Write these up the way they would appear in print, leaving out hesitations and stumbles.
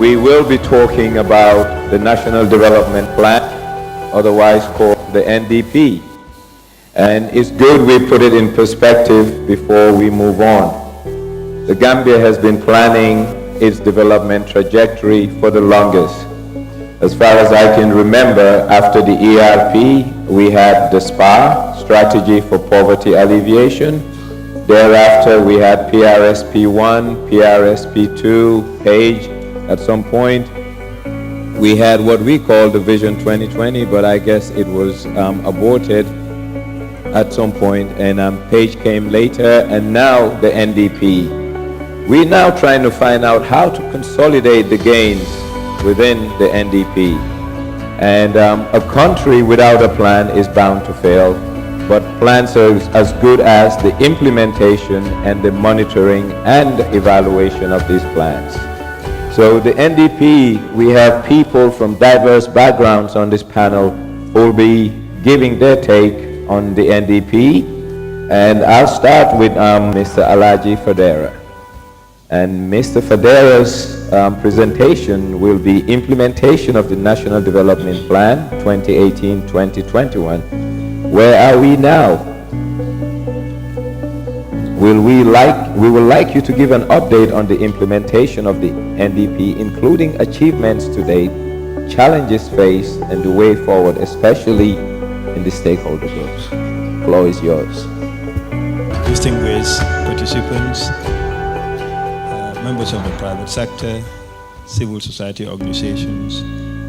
we will be talking about the National Development Plan, otherwise called the NDP. And it's good we put it in perspective before we move on. The Gambia has been planning its development trajectory for the longest. As far as I can remember, after the ERP, we had the SPA, Strategy for Poverty Alleviation. Thereafter, we had PRSP1, PRSP2, PAGE. At some point, we had what we call the Vision 2020, but I guess it was aborted at some point, and PAGE came later, and now the NDP. We're now trying to find out how to consolidate the gains within the NDP. And a country without a plan is bound to fail, but plans are as good as the implementation and the monitoring and evaluation of these plans. So the NDP, we have people from diverse backgrounds on this panel who will be giving their take on the NDP. And I'll start with Mr. Alhajie Fadera. And Mr. Fadera's presentation will be implementation of the National Development Plan 2018-2021. Where are we now? We would like you to give an update on the implementation of the NDP, including achievements to date, challenges faced, and the way forward, especially in the stakeholder groups. The floor is yours. Distinguished participants, members of the private sector, civil society organizations,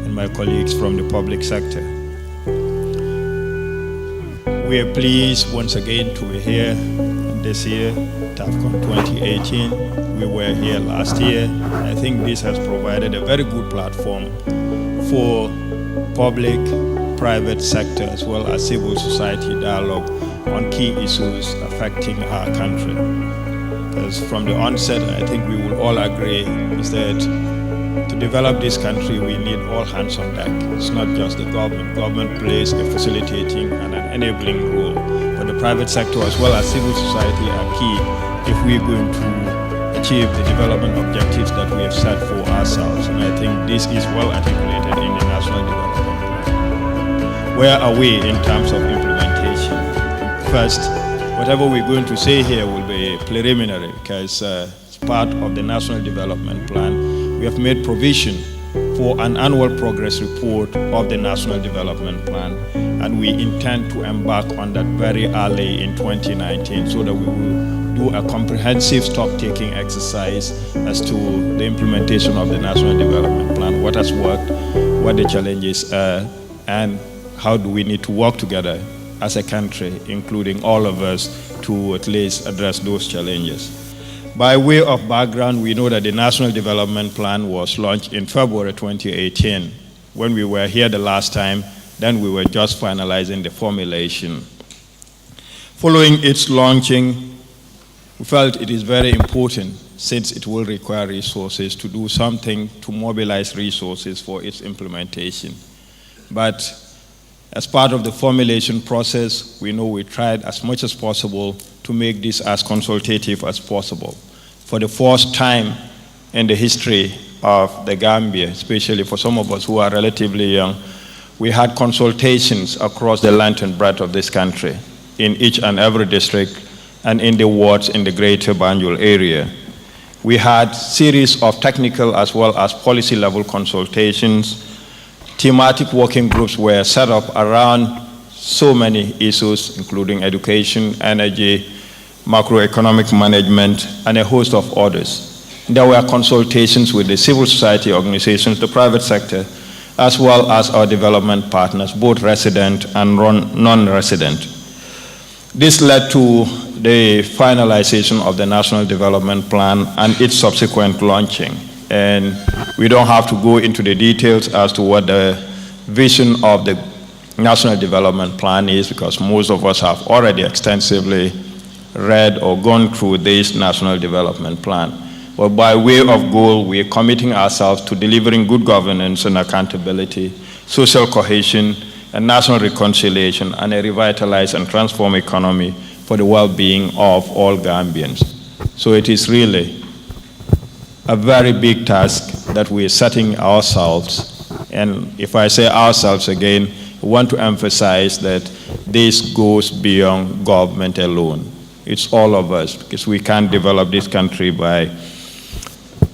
and my colleagues from the public sector. We are pleased once again to be here this year, TAFCON 2018. We were here last year. I think this has provided a very good platform for public, private sector, as well as civil society dialogue on key issues affecting our country. Because from the onset, I think we will all agree is that to develop this country, we need all hands on deck. It's not just the government. Government plays a facilitating and an enabling role, but the private sector as well as civil society are key if we're going to achieve the development objectives that we have set for ourselves. And I think this is well articulated in the National Development Plan. Where are we in terms of implementation? First, whatever we're going to say here will be preliminary because as part of the National Development Plan, we have made provision for an annual progress report of the National Development Plan, and we intend to embark on that very early in 2019 so that we will do a comprehensive stock-taking exercise as to the implementation of the National Development Plan, what has worked, what the challenges are, and how do we need to work together as a country, including all of us, to at least address those challenges. By way of background, we know that the National Development Plan was launched in February 2018. When we were here the last time, then we were just finalizing the formulation. Following its launching, we felt it is very important, since it will require resources, to do something to mobilize resources for its implementation. But as part of the formulation process, we know we tried as much as possible to make this as consultative as possible. For the first time in the history of the Gambia, especially for some of us who are relatively young, we had consultations across the length and breadth of this country, in each and every district, and in the wards in the greater Banjul area. We had series of technical as well as policy level consultations. Thematic working groups were set up around so many issues, including education, energy, macroeconomic management, and a host of others. There were consultations with the civil society organizations, the private sector, as well as our development partners, both resident and non-resident. This led to the finalization of the National Development Plan and its subsequent launching. And we don't have to go into the details as to what the vision of the National Development Plan is, because most of us have already extensively read or gone through this National Development Plan. But by way of goal, we are committing ourselves to delivering good governance and accountability, social cohesion, and national reconciliation, and a revitalized and transformed economy for the well-being of all Gambians. So it is really a very big task that we're setting ourselves. And if I say ourselves again, I want to emphasize that this goes beyond government alone. It's all of us, because we can't develop this country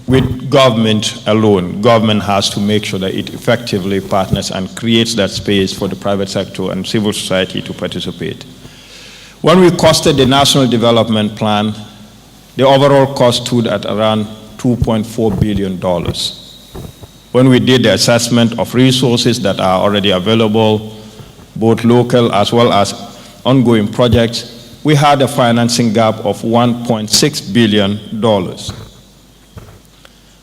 with government alone. Government has to make sure that it effectively partners and creates that space for the private sector and civil society to participate. When we costed the National Development Plan, the overall cost stood at around $2.4 billion. When we did the assessment of resources that are already available, both local as well as ongoing projects, we had a financing gap of $1.6 billion.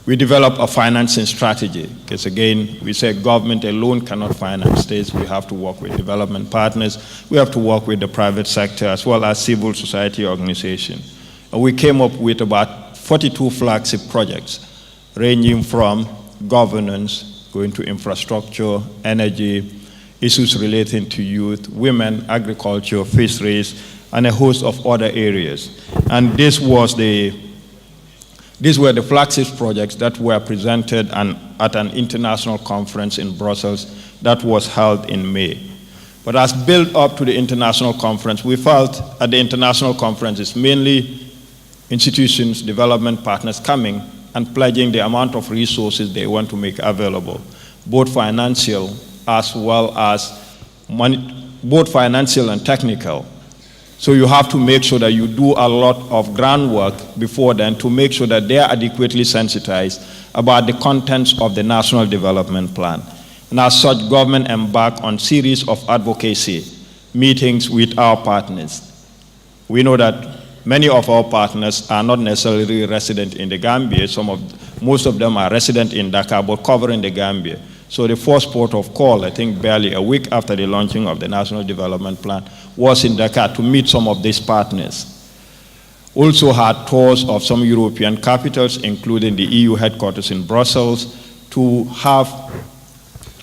We developed a financing strategy, because again, we say government alone cannot finance this. We have to work with development partners. We have to work with the private sector as well as civil society organizations. And we came up with about 42 flagship projects, ranging from governance, going to infrastructure, energy, issues relating to youth, women, agriculture, fisheries, and a host of other areas. And these were the flagship projects that were presented at an international conference in Brussels that was held in May. But as built up to the international conference, we felt at the international conference it's mainly institutions, development partners coming and pledging the amount of resources they want to make available, both financial as well as both financial and technical. So you have to make sure that you do a lot of groundwork before then to make sure that they are adequately sensitized about the contents of the National Development Plan. And as such, government embarked on series of advocacy meetings with our partners. We know that many of our partners are not necessarily resident in the Gambia. Most of them are resident in Dakar, but covering the Gambia. So the first port of call, I think barely a week after the launching of the National Development Plan, was in Dakar to meet some of these partners. Also had tours of some European capitals, including the EU headquarters in Brussels, to have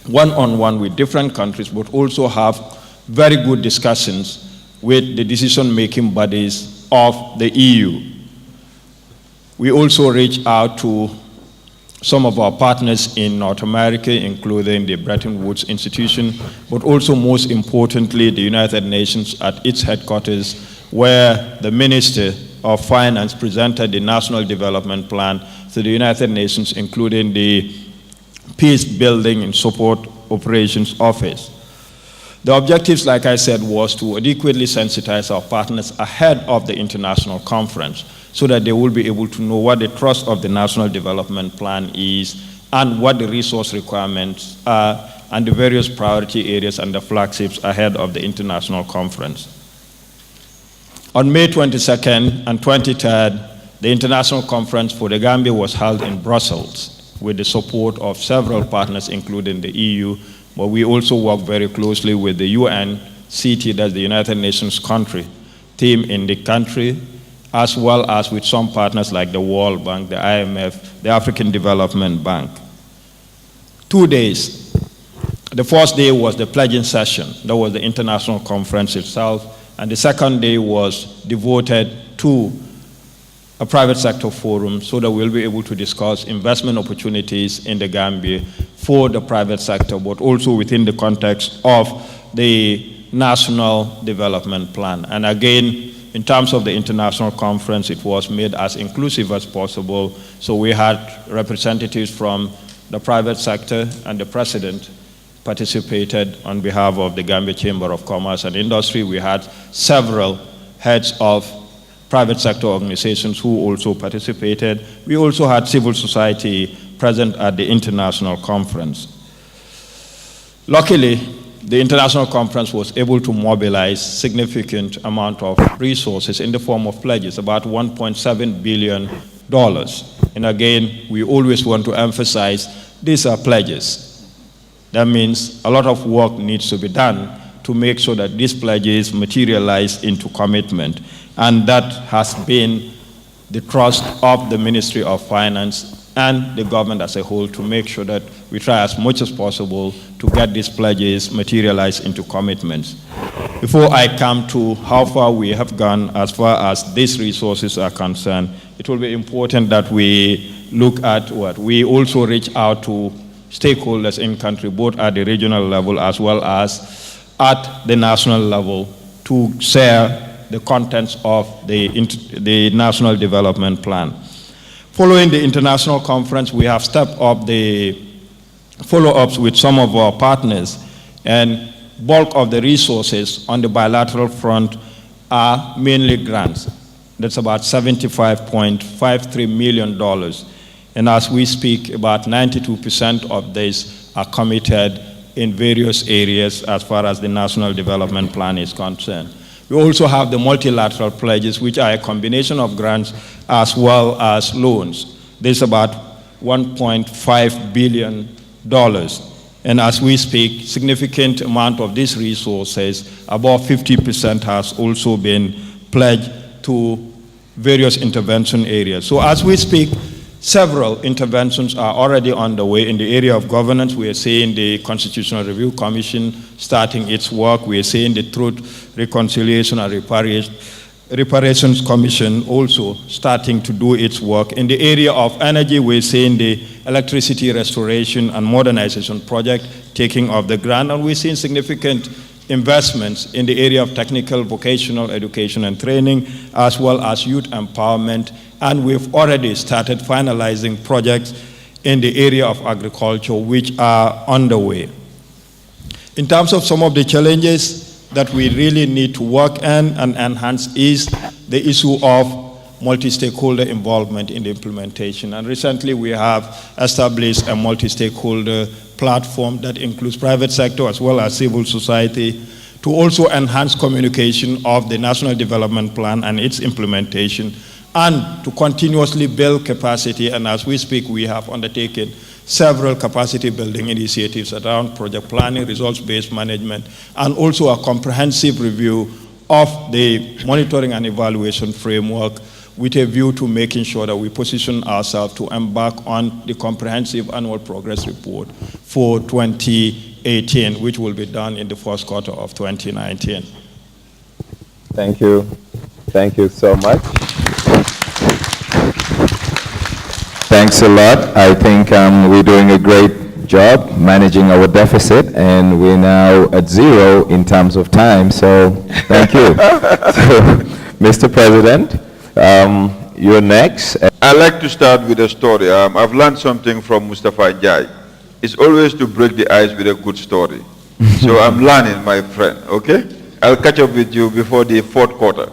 one-on-one with different countries, but also have very good discussions with the decision-making bodies of the EU. We also reached out to some of our partners in North America, including the Bretton Woods Institution, but also most importantly, the United Nations at its headquarters, where the Minister of Finance presented the National Development Plan to the United Nations, including the Peace Building and Support Operations Office. The objectives, like I said, was to adequately sensitize our partners ahead of the international conference so that they will be able to know what the thrust of the National Development Plan is and what the resource requirements are and the various priority areas and the flagships ahead of the international conference. On May 22nd and 23rd, the international conference for the Gambia was held in Brussels with the support of several partners, including the EU, but we also work very closely with the UNCT, that's the United Nations country team in the country, as well as with some partners like the World Bank, the IMF, the African Development Bank. 2 days. The first day was the pledging session. That was the international conference itself. And the second day was devoted to a private sector forum so that we'll be able to discuss investment opportunities in the Gambia for the private sector, but also within the context of the National Development Plan. And again, in terms of the international conference, it was made as inclusive as possible. So we had representatives from the private sector, and the president participated on behalf of the Gambia Chamber of Commerce and Industry. We had several heads of private sector organizations who also participated. We also had civil society present at the international conference. Luckily, the international conference was able to mobilize significant amount of resources in the form of pledges, about $1.7 billion. And again, we always want to emphasize these are pledges. That means a lot of work needs to be done to make sure that these pledges materialize into commitment. And that has been the thrust of the Ministry of Finance and the government as a whole to make sure that we try as much as possible to get these pledges materialized into commitments. Before I come to how far we have gone as far as these resources are concerned, it will be important that we look at we also reach out to stakeholders in country, both at the regional level as well as at the national level, to share the contents of the National Development Plan. Following the international conference, we have stepped up the follow-ups with some of our partners, and bulk of the resources on the bilateral front are mainly grants. That's about $75.53 million. And as we speak, about 92% of this are committed in various areas as far as the National Development Plan is concerned. We also have the multilateral pledges, which are a combination of grants as well as loans. There's about $1.5 billion. And as we speak, significant amount of these resources, about 50%, has also been pledged to various intervention areas. So as we speak, several interventions are already underway in the area of governance. We are seeing the Constitutional Review Commission starting its work. We are seeing the Truth, Reconciliation and Reparations Commission also starting to do its work. In the area of energy, we're seeing the Electricity Restoration and Modernization Project taking off the ground, and we're seeing significant investments in the area of technical vocational education and training, as well as youth empowerment. And we've already started finalizing projects in the area of agriculture, which are underway. In terms of some of the challenges that we really need to work on and enhance is the issue of multi-stakeholder involvement in the implementation. And recently we have established a multi-stakeholder platform that includes private sector as well as civil society to also enhance communication of the National Development Plan and its implementation, and to continuously build capacity. And as we speak, we have undertaken several capacity building initiatives around project planning, results-based management, and also a comprehensive review of the monitoring and evaluation framework with a view to making sure that we position ourselves to embark on the comprehensive annual progress report for 2018, which will be done in the first quarter of 2019. Thank you. Thank you so much. Thanks a lot. I think we're doing a great job managing our deficit, and we're now at zero in terms of time, so thank you. So, Mr. President, you're next. I'd like to start with a story. I've learned something from Mustafa Njie. It's always to break the ice with a good story. So I'm learning, my friend, okay? I'll catch up with you before the fourth quarter.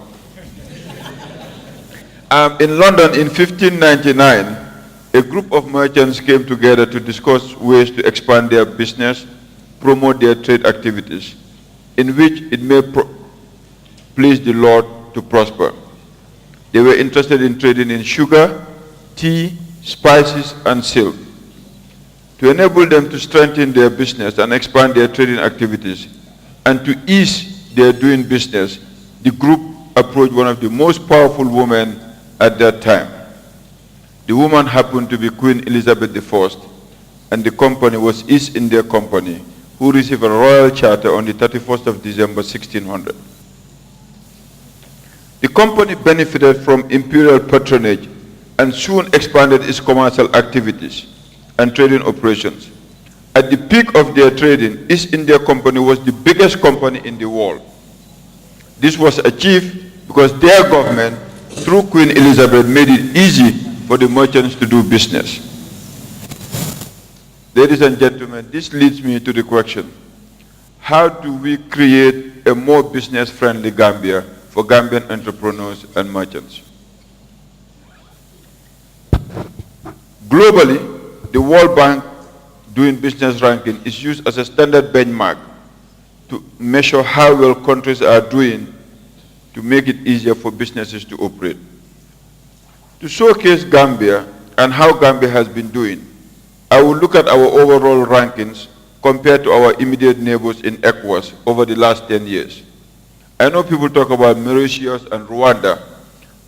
In London in 1599, a group of merchants came together to discuss ways to expand their business, promote their trade activities, in which it may please the Lord to prosper. They were interested in trading in sugar, tea, spices, and silk. To enable them to strengthen their business and expand their trading activities, and to ease their doing business, the group approached one of the most powerful women at that time. The woman happened to be Queen Elizabeth I, and the company was East India Company, who received a royal charter on the 31st of December 1600. The company benefited from imperial patronage and soon expanded its commercial activities and trading operations. At the peak of their trading, East India Company was the biggest company in the world. This was achieved because their government, through Queen Elizabeth, made it easy for the merchants to do business. Ladies and gentlemen, this leads me to the question: how do we create a more business-friendly Gambia for Gambian entrepreneurs and merchants? Globally, the World Bank Doing Business ranking is used as a standard benchmark to measure how well countries are doing to make it easier for businesses to operate. To showcase Gambia and how Gambia has been doing, I will look at our overall rankings compared to our immediate neighbors in ECOWAS over the last 10 years. I know people talk about Mauritius and Rwanda,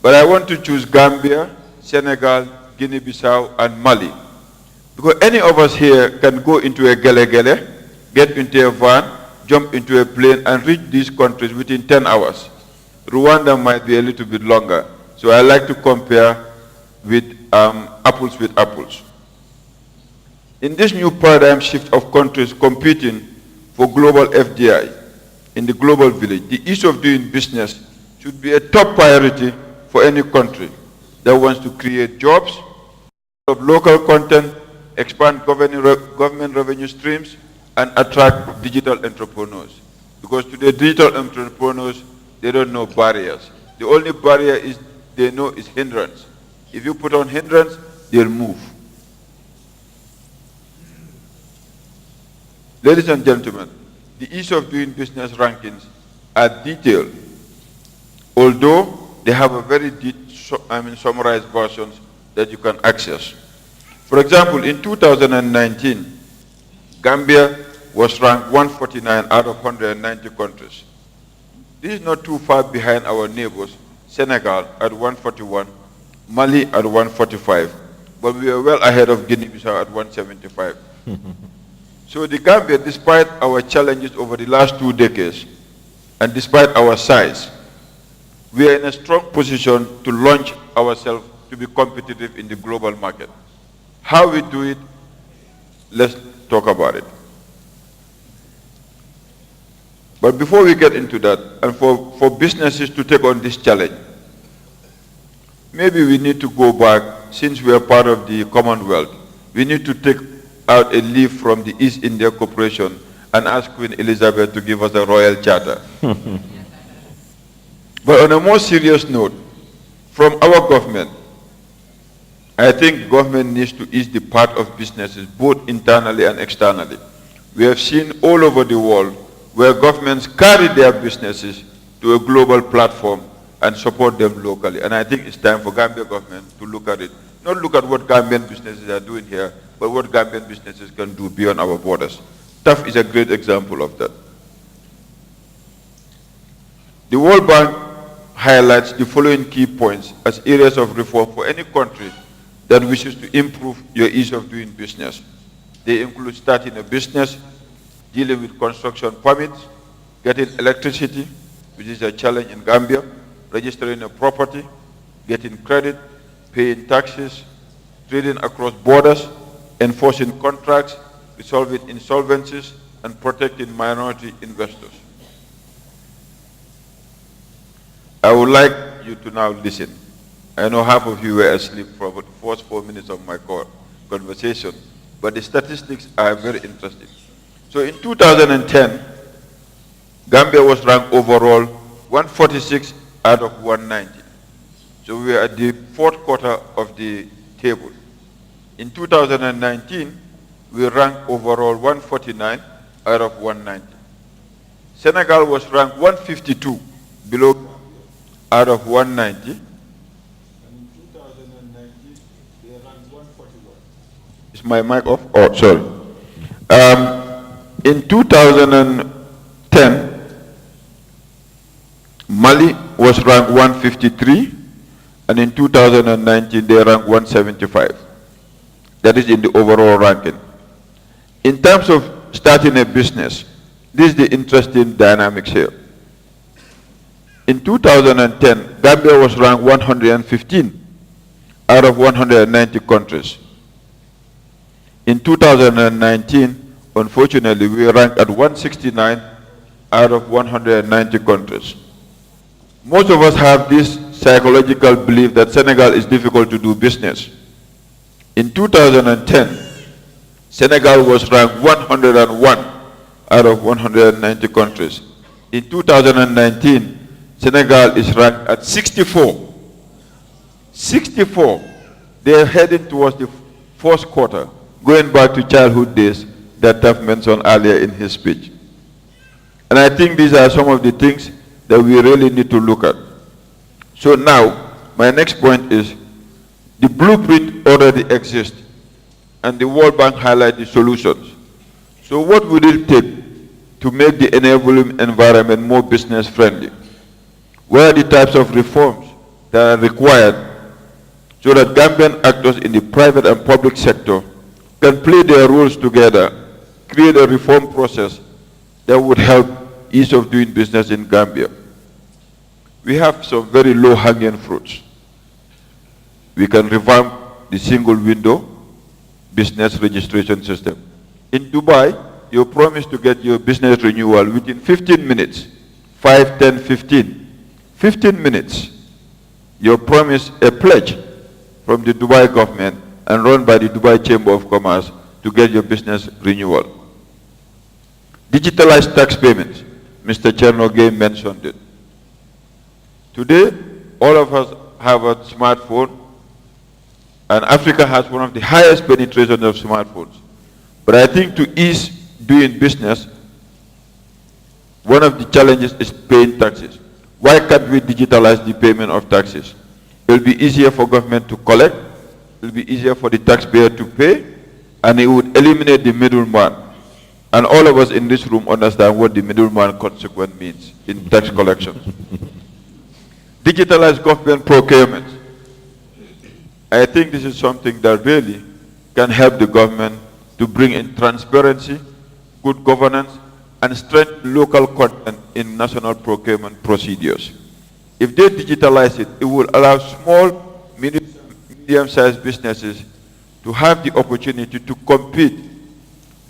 but I want to choose Gambia, Senegal, Guinea-Bissau, and Mali. Because any of us here can go into a gele-gele, get into a van, jump into a plane, and reach these countries within 10 hours. Rwanda might be a little bit longer. So I like to compare with apples with apples. In this new paradigm shift of countries competing for global FDI in the global village, the ease of doing business should be a top priority for any country that wants to create jobs, develop local content, expand government revenue streams, and attract digital entrepreneurs. Because today, digital entrepreneurs, they don't know barriers. The only barrier they know is hindrance. If you put on hindrance, they'll move. Ladies and gentlemen, the ease of doing business rankings are detailed, although they have a very summarized versions that you can access. For example, in 2019, Gambia was ranked 149 out of 190 countries. This is not too far behind our neighbors, Senegal at 141, Mali at 145, but we are well ahead of Guinea-Bissau at 175. So the Gambia, despite our challenges over the last 2 decades, and despite our size, we are in a strong position to launch ourselves to be competitive in the global market. How we do it, let's talk about it. But before we get into that, and for businesses to take on this challenge, maybe we need to go back, since we are part of the Commonwealth, we need to take out a leaf from the East India Corporation and ask Queen Elizabeth to give us a royal charter. But on a more serious note, from our government, I think government needs to ease the part of businesses, both internally and externally. We have seen all over the world where governments carry their businesses to a global platform and support them locally. And I think it's time for Gambia government to look at it. Not look at what Gambian businesses are doing here, but what Gambian businesses can do beyond our borders. TAF is a great example of that. The World Bank highlights the following key points as areas of reform for any country that wishes to improve your ease of doing business. They include starting a business, dealing with construction permits, getting electricity, which is a challenge in Gambia, registering a property, getting credit, paying taxes, trading across borders, enforcing contracts, resolving insolvencies, and protecting minority investors. I would like you to now listen. I know half of you were asleep for about the first 4 minutes of my conversation, but the statistics are very interesting. So in 2010, Gambia was ranked overall 146 out of 190. So we are at the 4th quarter of the table. In 2019, we ranked overall 149 out of 190. Senegal was ranked 152 below out of 190. And in 2019, they ranked 141. Is my mic off? Oh, sorry. In 2010, Mali was ranked 153, and in 2019, they ranked 175. That is in the overall ranking. In terms of starting a business, this is the interesting dynamics here. In 2010, Gambia was ranked 115 out of 190 countries. In 2019, unfortunately, we ranked at 169 out of 190 countries. Most of us have this psychological belief that Senegal is difficult to do business. In 2010, Senegal was ranked 101 out of 190 countries. In 2019, Senegal is ranked at 64. 64. They are heading towards the 4th quarter, going back to childhood days that Taf mentioned earlier in his speech. And I think these are some of the things that we really need to look at. So now, my next point is, the blueprint already exists, and the World Bank highlights the solutions. So what would it take to make the enabling environment more business friendly? What are the types of reforms that are required so that Gambian actors in the private and public sector can play their roles together, create a reform process that would help ease of doing business in Gambia? We have some very low-hanging fruits. We can revamp the single window business registration system. In Dubai, you promise to get your business renewal within 15 minutes. 5, 10, 15. 15 minutes. You promise a pledge from the Dubai government and run by the Dubai Chamber of Commerce to get your business renewal. Digitalized tax payments. Mr. Chernoge mentioned it. Today, all of us have a smartphone, and Africa has one of the highest penetration of smartphones. But I think to ease doing business, one of the challenges is paying taxes. Why can't we digitalize the payment of taxes? It will be easier for government to collect, it will be easier for the taxpayer to pay, and it would eliminate the middleman. And all of us in this room understand what the middleman consequence means in tax collection. Digitalized government procurement. I think this is something that really can help the government to bring in transparency, good governance, and strengthen local content in national procurement procedures. If they digitalize it, it will allow small, medium-sized businesses to have the opportunity to compete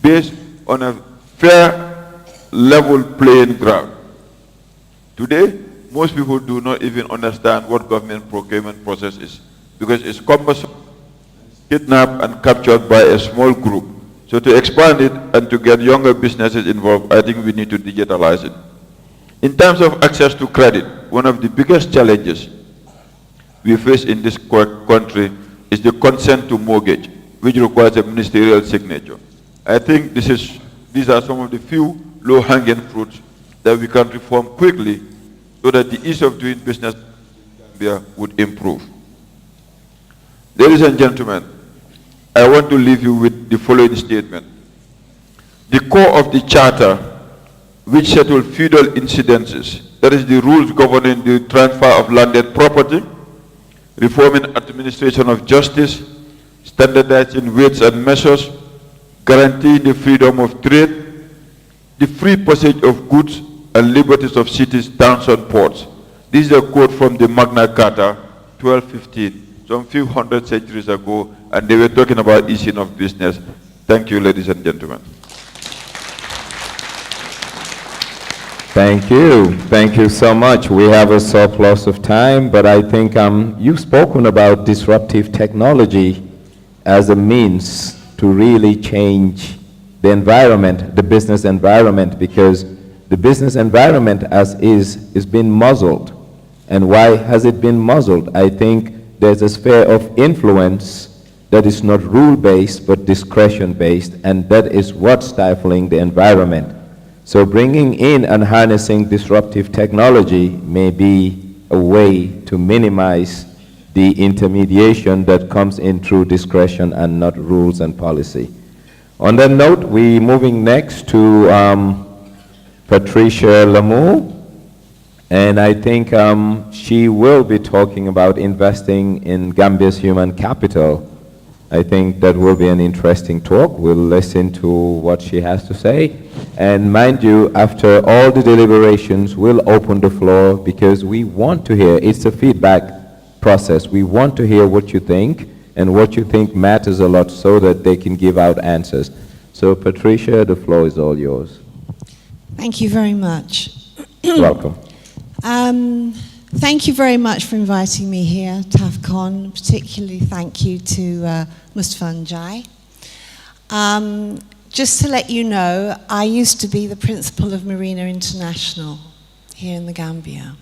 based on a fair, level playing ground. Today, most people do not even understand what government procurement process is because it's cumbersome, kidnapped and captured by a small group. So to expand it and to get younger businesses involved, I think we need to digitalize it. In terms of access to credit, one of the biggest challenges we face in this country is the consent to mortgage, which requires a ministerial signature. I think these are some of the few low-hanging fruits that we can reform quickly so that the ease of doing business in Gambia would improve. Ladies and gentlemen, I want to leave you with the following statement. The core of the charter, which settled feudal incidences, that is the rules governing the transfer of landed property, reforming administration of justice, standardizing weights and measures, guaranteeing the freedom of trade, the free passage of goods and liberties of cities, towns, and ports. This is a quote from the Magna Carta, 1215, some few hundred centuries ago, and they were talking about easing of business. Thank you, ladies and gentlemen. Thank you. Thank you so much. We have a surplus of time, but I think you've spoken about disruptive technology as a means to really change the environment, the business environment, because the business environment as is being muzzled. And why has it been muzzled? I think there's a sphere of influence that is not rule-based but discretion-based, and that is what's stifling the environment. So bringing in and harnessing disruptive technology may be a way to minimize the intermediation that comes in through discretion and not rules and policy. On that note, we're moving next to Patricia Lamour, and I think she will be talking about investing in Gambia's human capital. I think that will be an interesting talk. We'll listen to what she has to say. And mind you, after all the deliberations, we'll open the floor because we want to hear, it's a feedback process. We want to hear what you think, and what you think matters a lot so that they can give out answers. So Patricia, the floor is all yours. Thank you very much. Welcome. Thank you very much for inviting me here, TAFCON. Particularly thank you to Mustafa Njie. Just to let you know, I used to be the principal of Marina International here in the Gambia.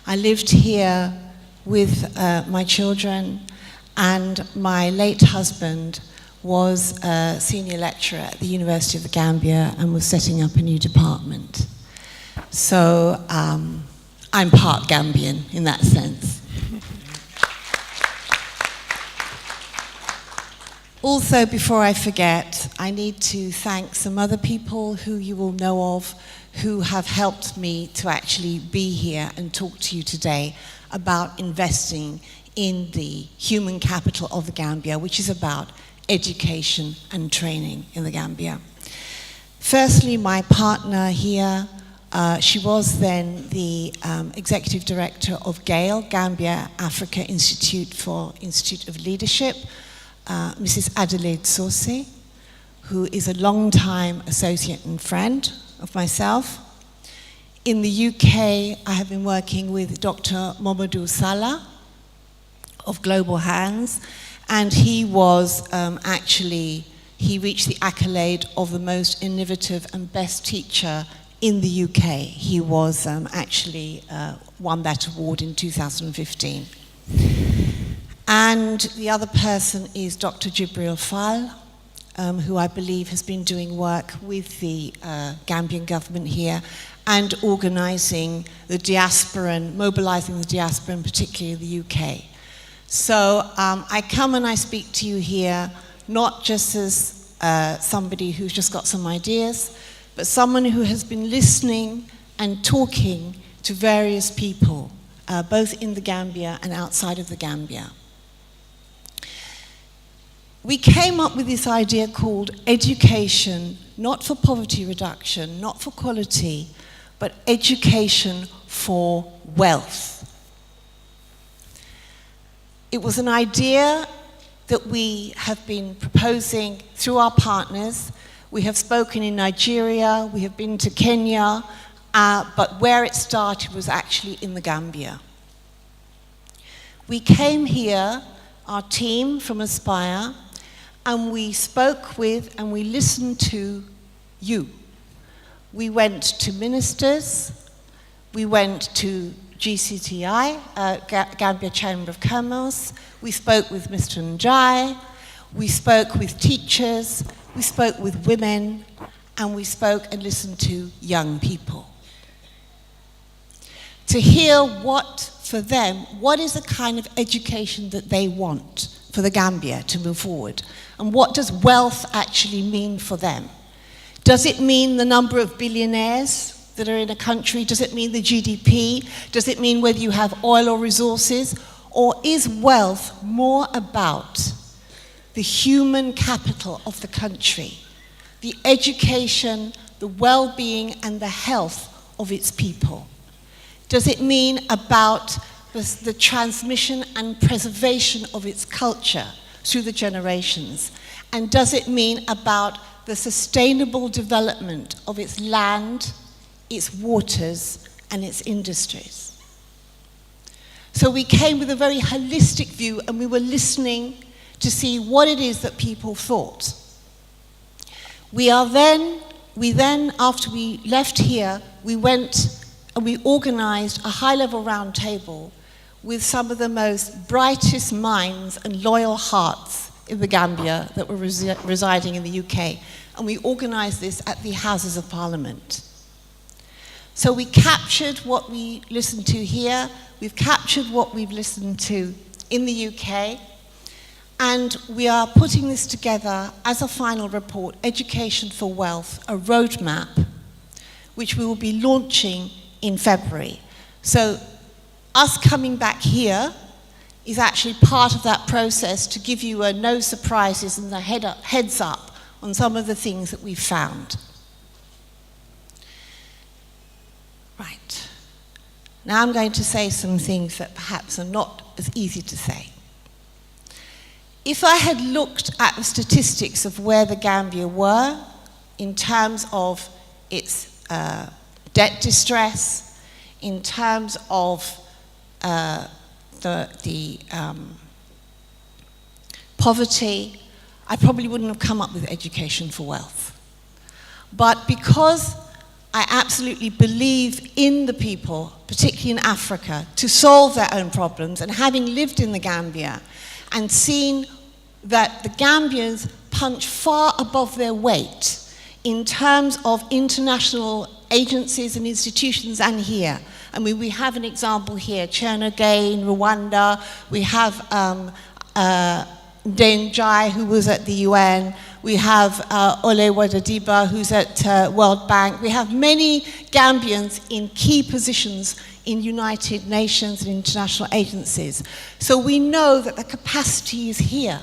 I lived here with my children, and my late husband was a senior lecturer at the University of the Gambia and was setting up a new department. So I'm part Gambian in that sense. Also, before I forget, I need to thank some other people who you will know of who have helped me to actually be here and talk to you today about investing in the human capital of the Gambia, which is about education and training in the Gambia. Firstly, my partner here, she was then the executive director of GALE, Gambia Africa Institute of Leadership, Mrs. Adelaide Sauce, who is a long-time associate and friend of myself. In the UK, I have been working with Dr. Mamadou Salah of Global Hands, and he was he reached the accolade of the most innovative and best teacher in the UK. He was won that award in 2015. And the other person is Dr. Jibril Fall, who I believe has been doing work with the Gambian government here and organising the diaspora and mobilising the diaspora, and particularly the UK. So I come and I speak to you here not just as somebody who's just got some ideas, but someone who has been listening and talking to various people, both in the Gambia and outside of the Gambia. We came up with this idea called education, not for poverty reduction, not for quality, but education for wealth. It was an idea that we have been proposing through our partners. We have spoken in Nigeria, we have been to Kenya, but where it started was actually in the Gambia. We came here, our team from Aspire, and we spoke with and we listened to you. We went to ministers, we went to GCCI, Gambia Chamber of Commerce, we spoke with Mr. Njie, we spoke with teachers, we spoke with women, and we spoke and listened to young people. To hear what, for them, what is the kind of education that they want for the Gambia to move forward? And what does wealth actually mean for them? Does it mean the number of billionaires that are in a country? Does it mean the GDP? Does it mean whether you have oil or resources? Or is wealth more about the human capital of the country, the education, the well-being, and the health of its people? Does it mean about the transmission and preservation of its culture through the generations? And does it mean about the sustainable development of its land, its waters, and its industries? So we came with a very holistic view, and we were listening to see what it is that people thought. We then, after we left here, we went and we organized a high-level round table with some of the most brightest minds and loyal hearts in the Gambia that were residing in the UK. And we organized this at the Houses of Parliament. So we captured what we listened to here, we've captured what we've listened to in the UK, and we are putting this together as a final report, Education for Wealth, a roadmap, which we will be launching in February. So us coming back here is actually part of that process to give you a no surprises and a heads up on some of the things that we've found. Right. Now I'm going to say some things that perhaps are not as easy to say. If I had looked at the statistics of where the Gambia were in terms of its debt distress, in terms of the poverty, I probably wouldn't have come up with education for wealth. But because I absolutely believe in the people, particularly in Africa, to solve their own problems, and having lived in the Gambia and seen that the Gambians punch far above their weight in terms of international agencies and institutions and here. I mean, we have an example here, Chernobyl in Rwanda, we have Njie, who was at the UN, we have Ole Wadadiba, who's at World Bank. We have many Gambians in key positions in United Nations and international agencies. So we know that the capacity is here.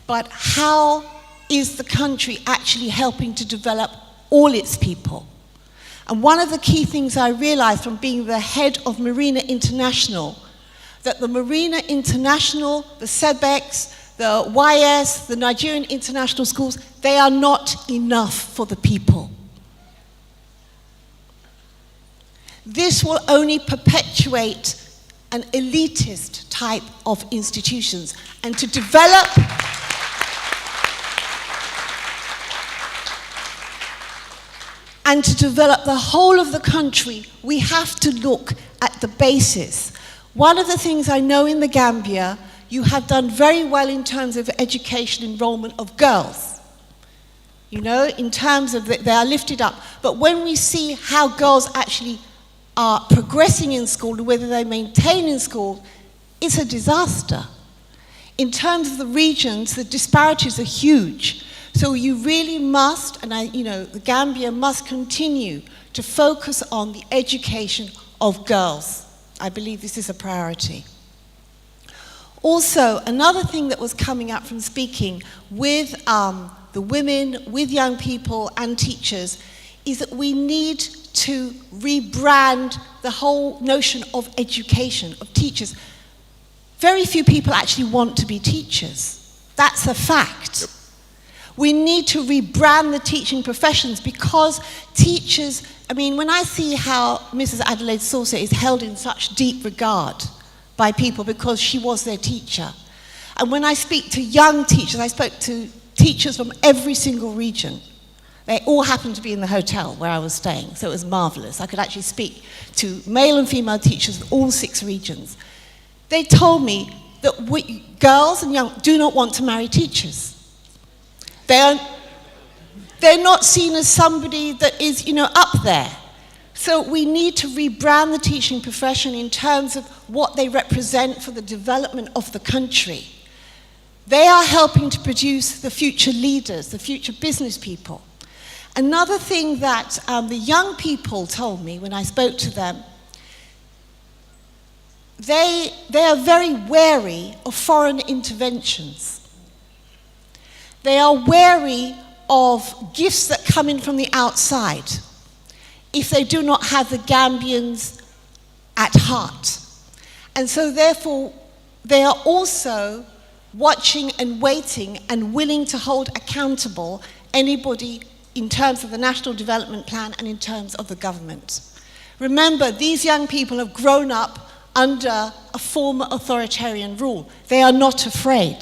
But how is the country actually helping to develop all its people? And one of the key things I realized from being the head of Marina International, that the Marina International, the SEBEX, the YS, the Nigerian international schools, they are not enough for the people. This will only perpetuate an elitist type of institutions, and to develop the whole of the country, we have to look at the basis. One of the things I know in the Gambia, you have done very well in terms of education enrollment of girls. You know, in terms of they are lifted up. But when we see how girls actually are progressing in school, whether they maintain in school, it's a disaster. In terms of the regions, the disparities are huge. So you really must, and the Gambia must continue to focus on the education of girls. I believe this is a priority. Also, another thing that was coming up from speaking with the women, with young people and teachers, is that we need to rebrand the whole notion of education, of teachers. Very few people actually want to be teachers. That's a fact. Yep. We need to rebrand the teaching professions, because teachers, when I see how Mrs. Adelaide Saucer is held in such deep regard by people because she was their teacher. And when I speak to young teachers, I spoke to teachers from every single region. They all happened to be in the hotel where I was staying, so it was marvelous. I could actually speak to male and female teachers in all 6 regions. They told me that girls and young do not want to marry teachers. They're not seen as somebody that is, up there. So we need to rebrand the teaching profession in terms of what they represent for the development of the country. They are helping to produce the future leaders, the future business people. Another thing that the young people told me when I spoke to them, they are very wary of foreign interventions. They are wary of gifts that come in from the outside if they do not have the Gambians at heart. And so therefore, they are also watching and waiting and willing to hold accountable anybody in terms of the National Development Plan and in terms of the government. Remember, these young people have grown up under a former authoritarian rule. They are not afraid.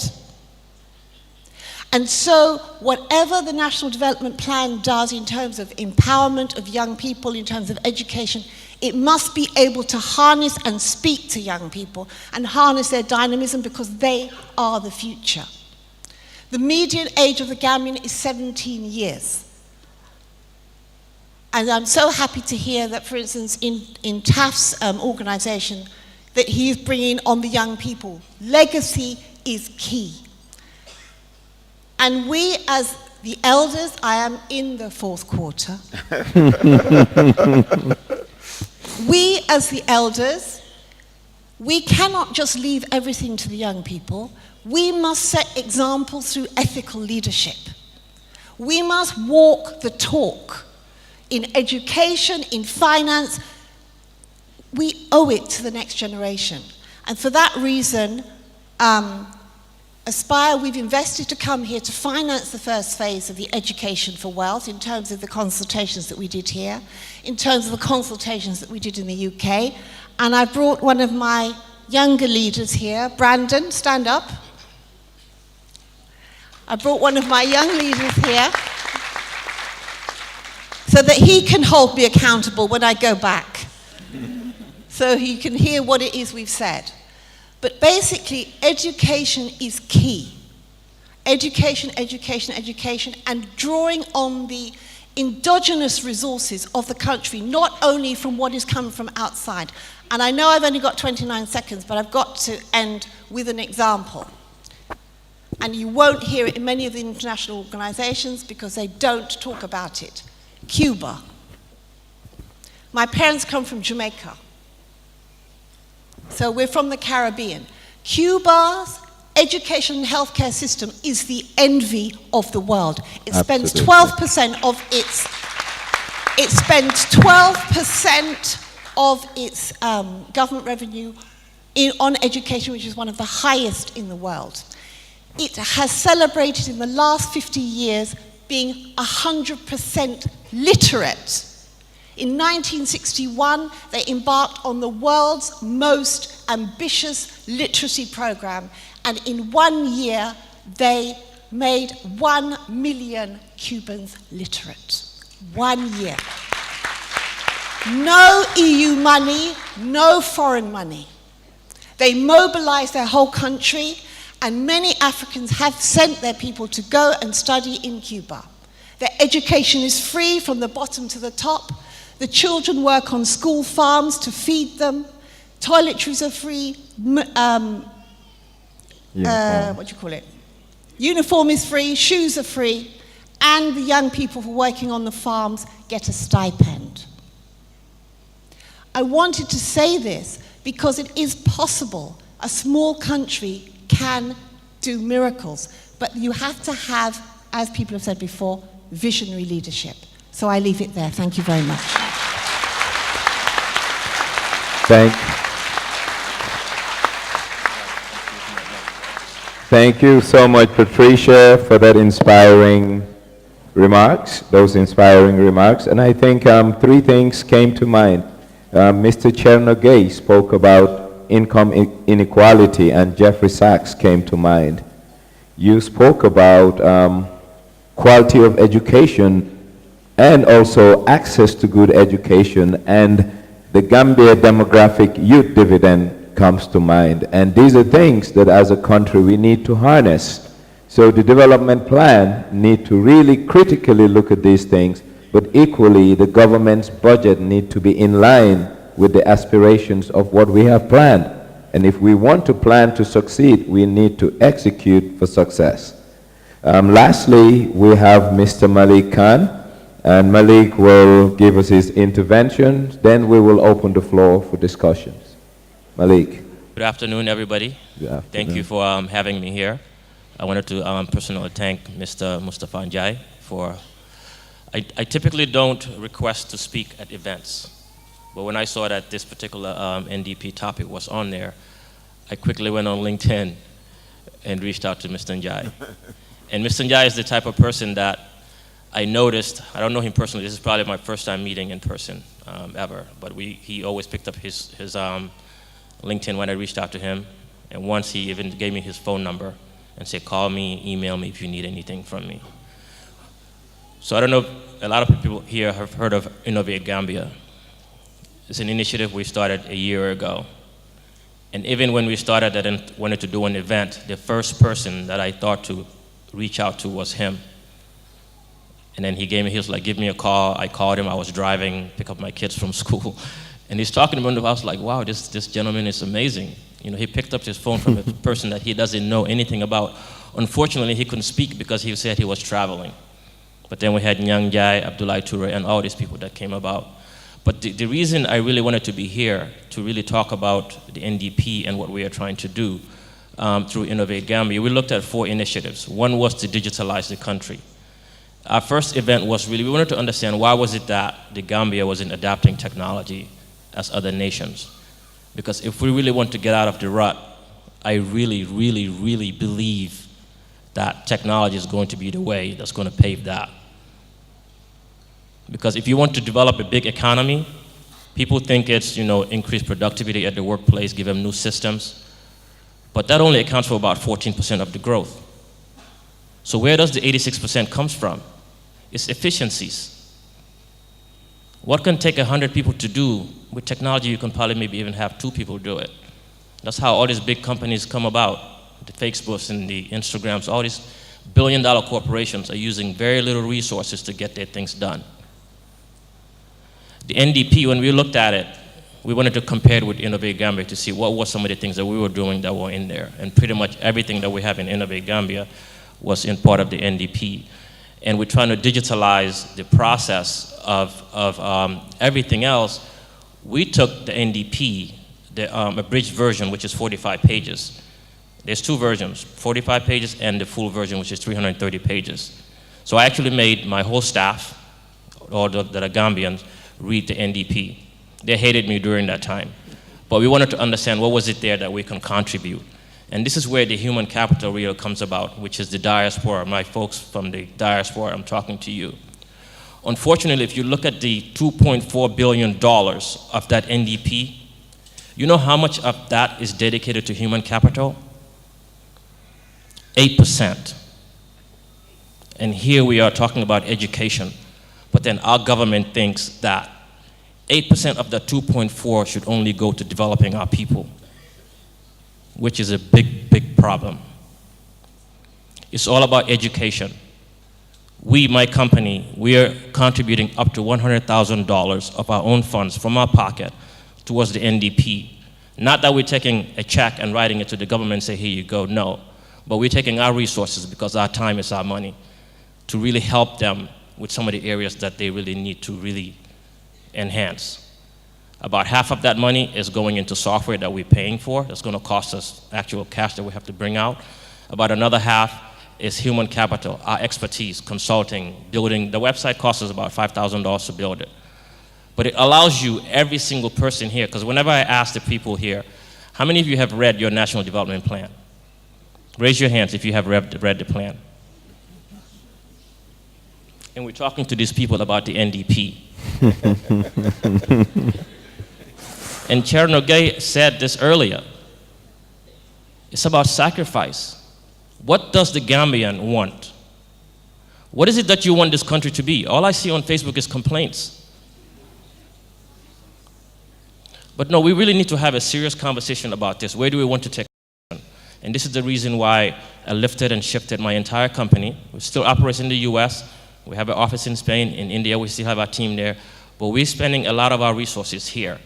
And so whatever the National Development Plan does in terms of empowerment of young people, in terms of education, it must be able to harness and speak to young people and harness their dynamism, because they are the future. The median age of the Gambian is 17 years. And I'm so happy to hear that, for instance, in TAF's organization, that he is bringing on the young people. Legacy is key. And we, as the elders, I am in the 4th quarter. We, as the elders, we cannot just leave everything to the young people. We must set examples through ethical leadership. We must walk the talk. In education, in finance, we owe it to the next generation. And for that reason, Aspire, we've invested to come here to finance the first phase of the Education for Wealth in terms of the consultations that we did here, in terms of the consultations that we did in the UK. And I brought one of my younger leaders here. Brandon, stand up. I brought one of my young leaders here so that he can hold me accountable when I go back, so he can hear what it is we've said. But basically, education is key. Education, education, education, and drawing on the endogenous resources of the country, not only from what is coming from outside. And I know I've only got 29 seconds, but I've got to end with an example. And you won't hear it in many of the international organizations because they don't talk about it. Cuba. My parents come from Jamaica. So we're from the Caribbean. Cuba's education and healthcare system is the envy of the world. It spends 12% of its government revenue on education, which is one of the highest in the world. it has celebrated in the last 50 years being 100% literate. In 1961, they embarked on the world's most ambitious literacy program, and in 1 year, they made 1 million Cubans literate. 1 year. No EU money, no foreign money. They mobilized their whole country, and many Africans have sent their people to go and study in Cuba. Their education is free from the bottom to the top. The children work on school farms to feed them. Toiletries are free. Uniform is free, shoes are free, and the young people who are working on the farms get a stipend. I wanted to say this because it is possible. A small country can do miracles, but you have to have, as people have said before, visionary leadership. So I leave it there. Thank you very much. Thank you so much, Patricia, for that inspiring remarks, those inspiring remarks. And I think 3 things came to mind. Mr. Chernogay spoke about income inequality, and Jeffrey Sachs came to mind. You spoke about quality of education and also access to good education, and the Gambia demographic youth dividend comes to mind. And these are things that as a country we need to harness. So the development plan need to really critically look at these things, but equally the government's budget need to be in line with the aspirations of what we have planned. And if we want to plan to succeed, we need to execute for success. Lastly, we have Mr. Malik Khan, and Malik will give us his intervention. Then we will open the floor for discussions. Malik. Good afternoon, everybody. Good afternoon. Thank you for having me here. I wanted to personally thank Mr. Mustafa Njie for. I typically don't request to speak at events, but when I saw that this particular NDP topic was on there, I quickly went on LinkedIn and reached out to Mr. Njie. And Mr. Njie is the type of person that I noticed. I don't know him personally. This is probably my first time meeting in person ever, but he always picked up his LinkedIn when I reached out to him. And once he even gave me his phone number and said, call me, email me if you need anything from me. So I don't know, a lot of people here have heard of Innovate Gambia. It's an initiative we started a year ago. And even when we started that and wanted to do an event, the first person that I thought to reach out to was him. And then he was like, give me a call. I called him, I was driving, pick up my kids from school. And he's talking to me, I was like, wow, this gentleman is amazing. You know, he picked up his phone from a person that he doesn't know anything about. Unfortunately, he couldn't speak because he said he was traveling. But then we had Nyang, Abdoulie Toure, and all these people that came about. But the reason I really wanted to be here to really talk about the NDP and what we are trying to do through Innovate Gambia, we looked at 4 initiatives. One was to digitalize the country. Our first event was really, we wanted to understand why was it that the Gambia wasn't adapting technology as other nations. Because if we really want to get out of the rut, I really, really, really believe that technology is going to be the way that's going to pave that. Because if you want to develop a big economy, people think it's, increase productivity at the workplace, give them new systems. But that only accounts for about 14% of the growth. So where does the 86% comes from? It's efficiencies. What can take 100 people to do, with technology you can probably maybe even have 2 people do it. That's how all these big companies come about. The Facebooks and the Instagrams, all these billion-dollar corporations are using very little resources to get their things done. The NDP, when we looked at it, we wanted to compare it with Innovate Gambia to see what were some of the things that we were doing that were in there. And pretty much everything that we have in Innovate Gambia was in part of the NDP. And we're trying to digitalize the process of everything else. We took the NDP, the abridged version, which is 45 pages. There's 2 versions, 45 pages and the full version, which is 330 pages. So I actually made my whole staff, all that are Gambians, read the NDP. They hated me during that time. But we wanted to understand what was it there that we can contribute. And this is where the human capital really comes about, which is the diaspora, my folks from the diaspora, I'm talking to you. Unfortunately, if you look at the $2.4 billion of that NDP, you know how much of that is dedicated to human capital? 8%. And here we are talking about education, but then our government thinks that 8% of the 2.4 should only go to developing our people, which is a big, big problem. It's all about education. We, my company, we are contributing up to $100,000 of our own funds from our pocket towards the NDP. Not that we're taking a check and writing it to the government and say, here you go, no. But we're taking our resources, because our time is our money, to really help them with some of the areas that they really need to really enhance. About half of that money is going into software that we're paying for. That's going to cost us actual cash that we have to bring out. About another half is human capital, our expertise, consulting, building. The website costs us about $5,000 to build it. But it allows you, every single person here, because whenever I ask the people here, how many of you have read your National Development Plan? Raise your hands if you have read the plan. And we're talking to these people about the NDP. And Chair Njie said this earlier. It's about sacrifice. What does the Gambian want? What is it that you want this country to be? All I see on Facebook is complaints. But no, we really need to have a serious conversation about this. Where do we want to take it? And this is the reason why I lifted and shifted my entire company. We still operate in the US. We have an office in Spain. In India, we still have our team there. But we're spending a lot of our resources here.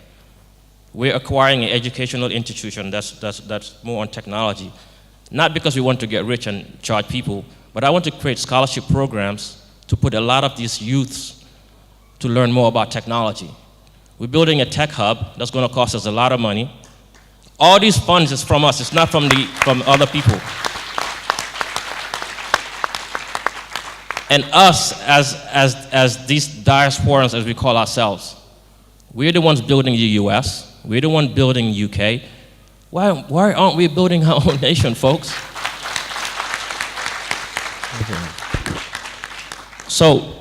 We're acquiring an educational institution that's more on technology. Not because we want to get rich and charge people, but I want to create scholarship programs to put a lot of these youths to learn more about technology. We're building a tech hub that's going to cost us a lot of money. All these funds is from us, it's not from other people. And us, as these diasporans, as we call ourselves, we're the ones building the US, we're the ones building UK. Why aren't we building our own nation, folks? So,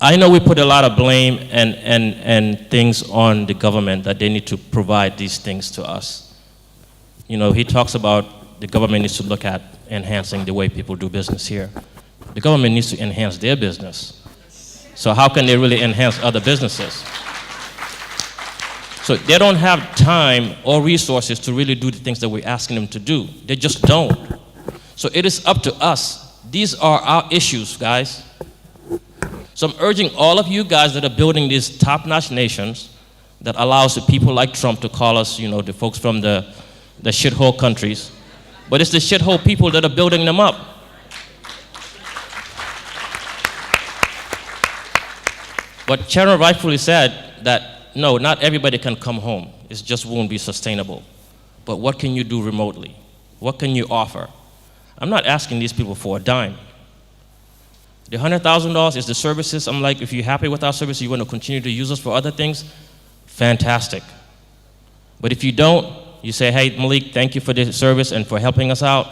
I know we put a lot of blame and things on the government that they need to provide these things to us. You know, he talks about the government needs to look at enhancing the way people do business here. The government needs to enhance their business. So how can they really enhance other businesses? So they don't have time or resources to really do the things that we're asking them to do. They just don't. So it is up to us. These are our issues, guys. So I'm urging all of you guys that are building these top-notch nations that allows the people like Trump to call us, you know, the folks from the shithole countries. But it's the shithole people that are building them up. But Sharon rightfully said that no, not everybody can come home. It just won't be sustainable. But what can you do remotely? What can you offer? I'm not asking these people for a dime. The $100,000 is the services. I'm like, if you're happy with our service, you want to continue to use us for other things, fantastic. But if you don't, you say, hey, Malik, thank you for the service and for helping us out.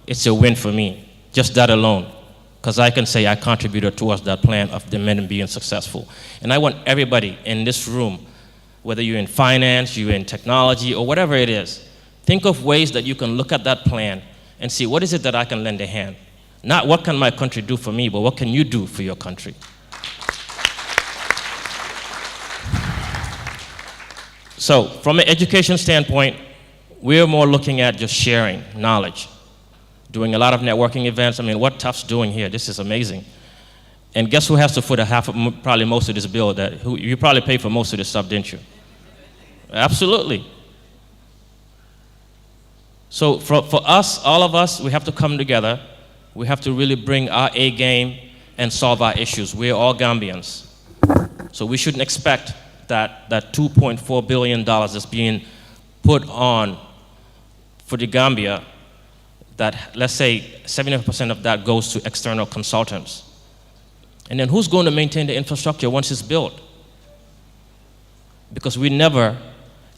It's a win for me, just that alone. Because I can say I contributed towards that plan of the men being successful. And I want everybody in this room, whether you're in finance, you're in technology, or whatever it is, think of ways that you can look at that plan and see what is it that I can lend a hand. Not what can my country do for me, but what can you do for your country? So from an education standpoint, we're more looking at just sharing knowledge. Doing a lot of networking events. I mean, what Tufts doing here? This is amazing. And guess who has to foot probably most of this bill? You probably paid for most of this stuff, didn't you? Absolutely. So for us, all of us, we have to come together. We have to really bring our A game and solve our issues. We're all Gambians. So we shouldn't expect that $2.4 billion that's being put on for the Gambia, that let's say 70% of that goes to external consultants. And then who's going to maintain the infrastructure once it's built? Because we never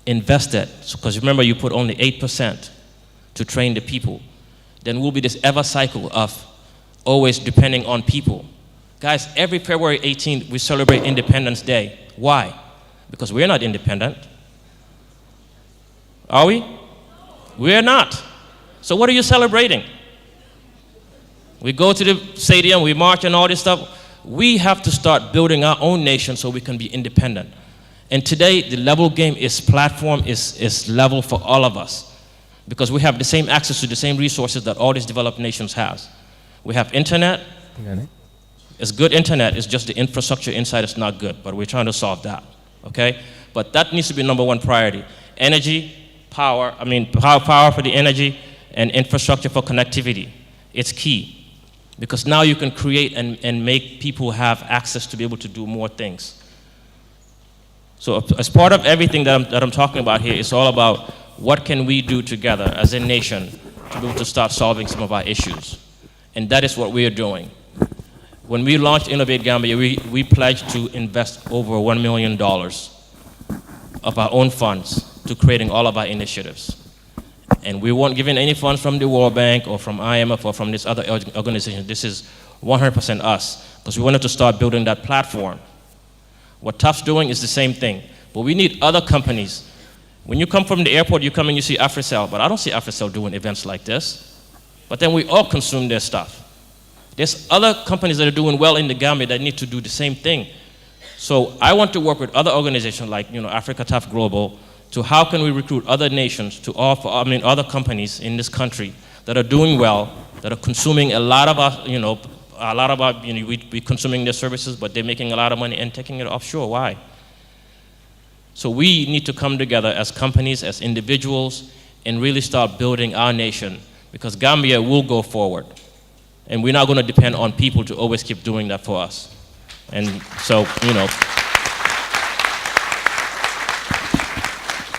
invested, because remember you put only 8%. to train the people, then we'll be this ever cycle of always depending on people. Guys, every February 18th, we celebrate Independence Day. Why? Because we're not independent. Are we? We're not. So what are you celebrating? We go to the stadium, we march and all this stuff. We have to start building our own nation so we can be independent. And today, the level game platform is level for all of us, because we have the same access to the same resources that all these developed nations have. We have internet. It's good internet, it's just the infrastructure inside is not good, but we're trying to solve that, okay? But that needs to be #1 priority. Energy, power for the energy, and infrastructure for connectivity. It's key. Because now you can create and make people have access to be able to do more things. So as part of everything that I'm talking about here, it's all about what can we do together as a nation to be able to start solving some of our issues. And that is what we are doing. When we launched Innovate Gambia, we pledged to invest over $1 million of our own funds to creating all of our initiatives. And we weren't given any funds from the World Bank or from IMF or from this other organization. This is 100% us, because we wanted to start building that platform. What TUF's doing is the same thing, but we need other companies. When you come from the airport, you come and you see AfriCell, but I don't see AfriCell doing events like this. But then we all consume their stuff. There's other companies that are doing well in the Gambia that need to do the same thing. So I want to work with other organizations like Africa TUF Global, to how can we recruit other nations to offer, other companies in this country that are doing well, that are consuming a lot of our, we're consuming their services, but they're making a lot of money and taking it offshore. Why? So we need to come together as companies, as individuals, and really start building our nation, because Gambia will go forward. And we're not going to depend on people to always keep doing that for us. And so,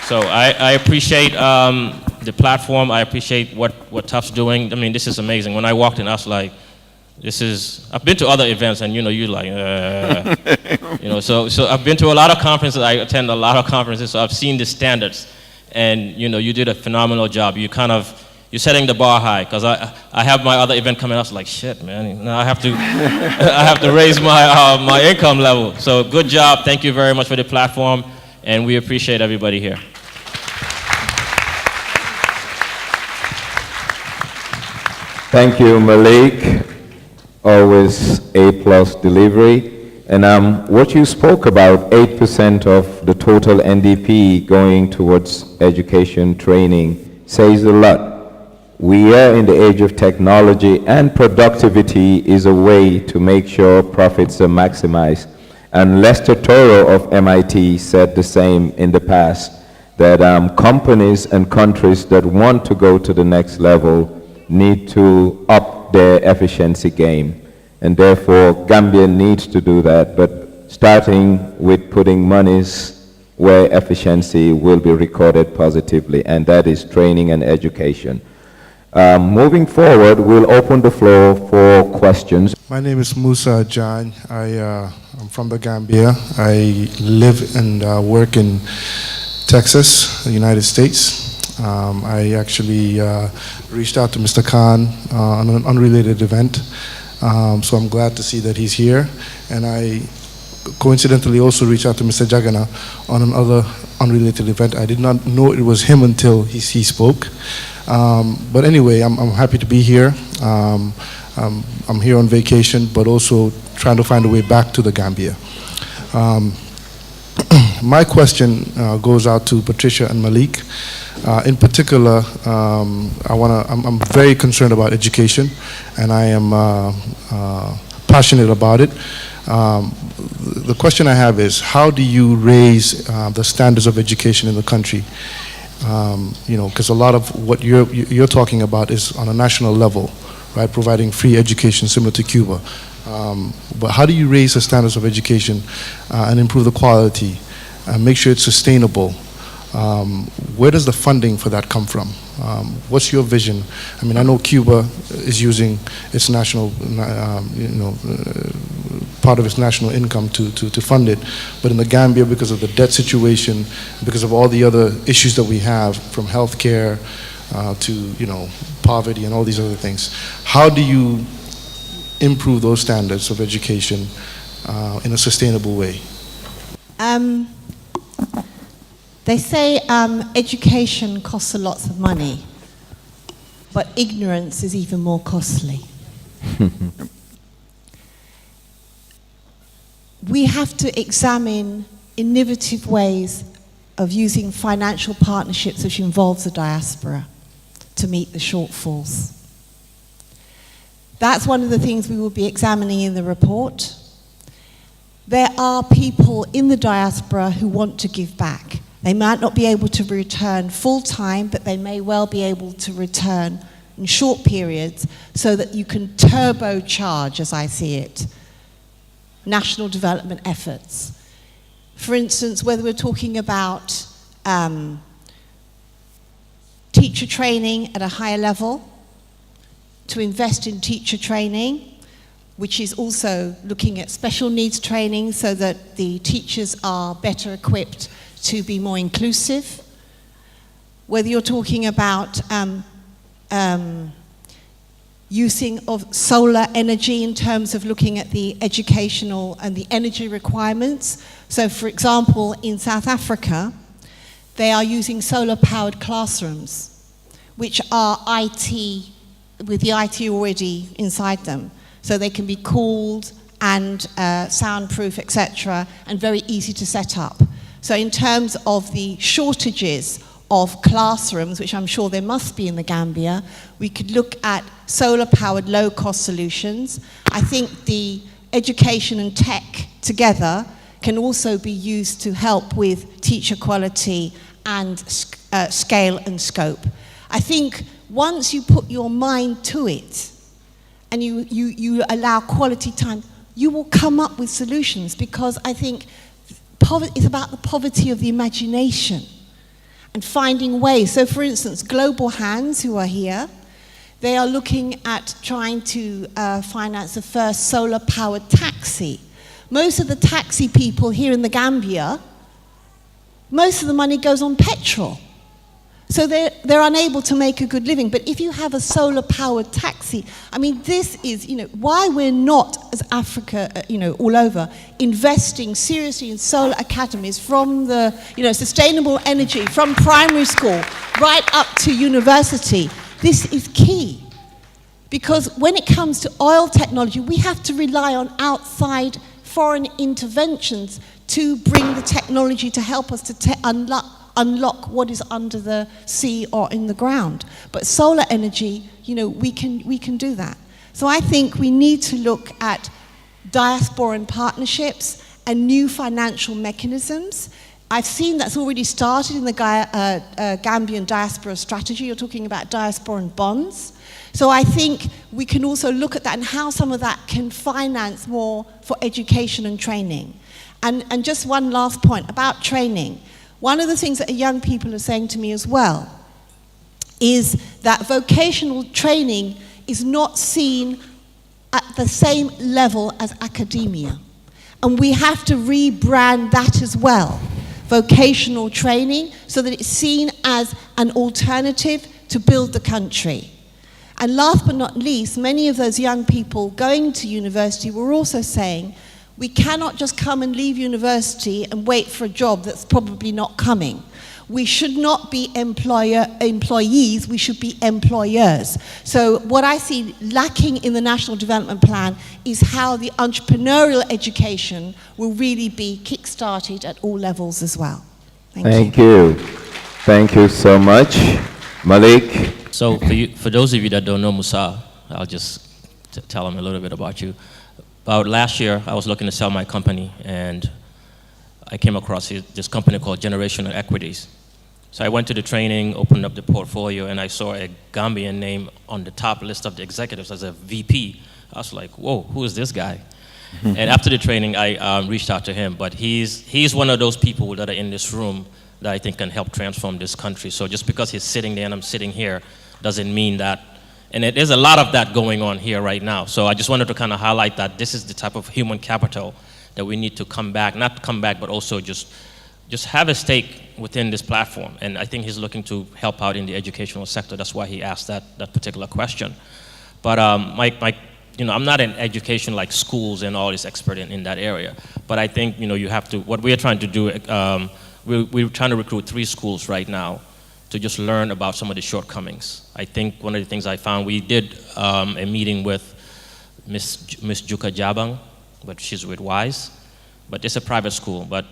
So I appreciate the platform. I appreciate what TUF's doing. I mean, this is amazing. When I walked in, I was like, I've been to other events, and you're like, so I've been to a lot of conferences. I attend a lot of conferences, so I've seen the standards. And, you did a phenomenal job. You're setting the bar high, because I have my other event coming. I was like, shit, man, now I have to, I have to raise my income level. So good job. Thank you very much for the platform, and we appreciate everybody here. Thank you, Malik. Always A+ delivery. And what you spoke about, 8% of the total NDP going towards education training, says a lot. We are in the age of technology, and productivity is a way to make sure profits are maximized. And Lester Toro of MIT said the same in the past, that companies and countries that want to go to the next level need to up their efficiency game. And therefore, Gambia needs to do that, but starting with putting monies where efficiency will be recorded positively, and that is training and education. Moving forward, we'll open the floor for questions. My name is Musa Jan. I'm from the Gambia. I live and work in Texas, the United States. I actually reached out to Mr. Khan on an unrelated event, so I'm glad to see that he's here. And I coincidentally also reached out to Mr. Jagana on another unrelated event. I did not know it was him until he spoke. But anyway, I'm happy to be here. I'm here on vacation, but also trying to find a way back to the Gambia. My question goes out to Patricia and Malik. In particular, I'm very concerned about education, and I am passionate about it. The question I have is, how do you raise the standards of education in the country? Because a lot of what you're talking about is on a national level, right? Providing free education similar to Cuba. But how do you raise the standards of education and improve the quality and make sure it's sustainable? Where does the funding for that come from? What's your vision? I mean, I know Cuba is using its national, part of its national income to fund it, but in the Gambia, because of the debt situation, because of all the other issues that we have, from healthcare, to poverty and all these other things. How do you improve those standards of education in a sustainable way? They say education costs a lot of money, but ignorance is even more costly. We have to examine innovative ways of using financial partnerships which involves the diaspora to meet the shortfalls. That's one of the things we will be examining in the report. There are people in the diaspora who want to give back. They might not be able to return full time, but they may well be able to return in short periods so that you can turbocharge, as I see it, national development efforts. For instance, whether we're talking about teacher training at a higher level, to invest in teacher training, which is also looking at special needs training so that the teachers are better equipped to be more inclusive. Whether you're talking about using of solar energy in terms of looking at the educational and the energy requirements. So for example, in South Africa, they are using solar-powered classrooms, which are IT, with the IT already inside them. So they can be cooled and soundproof, etc., and very easy to set up. So in terms of the shortages of classrooms, which I'm sure there must be in the Gambia, we could look at solar-powered low-cost solutions. I think the education and tech together can also be used to help with teacher quality and scale and scope. I think once you put your mind to it and you allow quality time, you will come up with solutions, because I think it's about the poverty of the imagination and finding ways. So for instance, Global Hands, who are here, they are looking at trying to finance the first solar-powered taxi. Most of the taxi people here in the Gambia, most of the money goes on petrol. So they're unable to make a good living. But if you have a solar-powered taxi, I mean, this is, why we're not, as Africa, all over, investing seriously in solar academies from the, sustainable energy, from primary school right up to university. This is key. Because when it comes to oil technology, we have to rely on outside foreign interventions to bring the technology to help us to unlock what is under the sea or in the ground. But solar energy, we can do that. So I think we need to look at diasporan partnerships and new financial mechanisms. I've seen that's already started in the Gambian Diaspora strategy. You're talking about diasporan bonds. So I think we can also look at that and how some of that can finance more for education and training. And just one last point about training. One of the things that young people are saying to me as well is that vocational training is not seen at the same level as academia. And we have to rebrand that as well, vocational training, so that it's seen as an alternative to build the country. And last but not least, many of those young people going to university were also saying, we cannot just come and leave university and wait for a job that's probably not coming. We should not be employees, we should be employers. So what I see lacking in the National Development Plan is how the entrepreneurial education will really be kick-started at all levels as well. Thank you. Thank you so much. Malik? So for those of you that don't know Musa, I'll just tell them a little bit about you. About last year, I was looking to sell my company, and I came across this company called Generational Equities. So I went to the training, opened up the portfolio, and I saw a Gambian name on the top list of the executives as a VP. I was like, whoa, who is this guy? And after the training, I reached out to him. But he's one of those people that are in this room that I think can help transform this country. So just because he's sitting there and I'm sitting here doesn't mean that. And there's a lot of that going on here right now. So I just wanted to kind of highlight that this is the type of human capital that we need to come back, not come back, but also just have a stake within this platform. And I think he's looking to help out in the educational sector. That's why he asked that particular question. But I'm not in education like schools and all this expert in that area. But I think, you have to, what we're trying to do, we're trying to recruit 3 schools right now to just learn about some of the shortcomings. I think one of the things I found, we did a meeting with Miss Juka Jabang, but she's with WISE, but it's a private school, but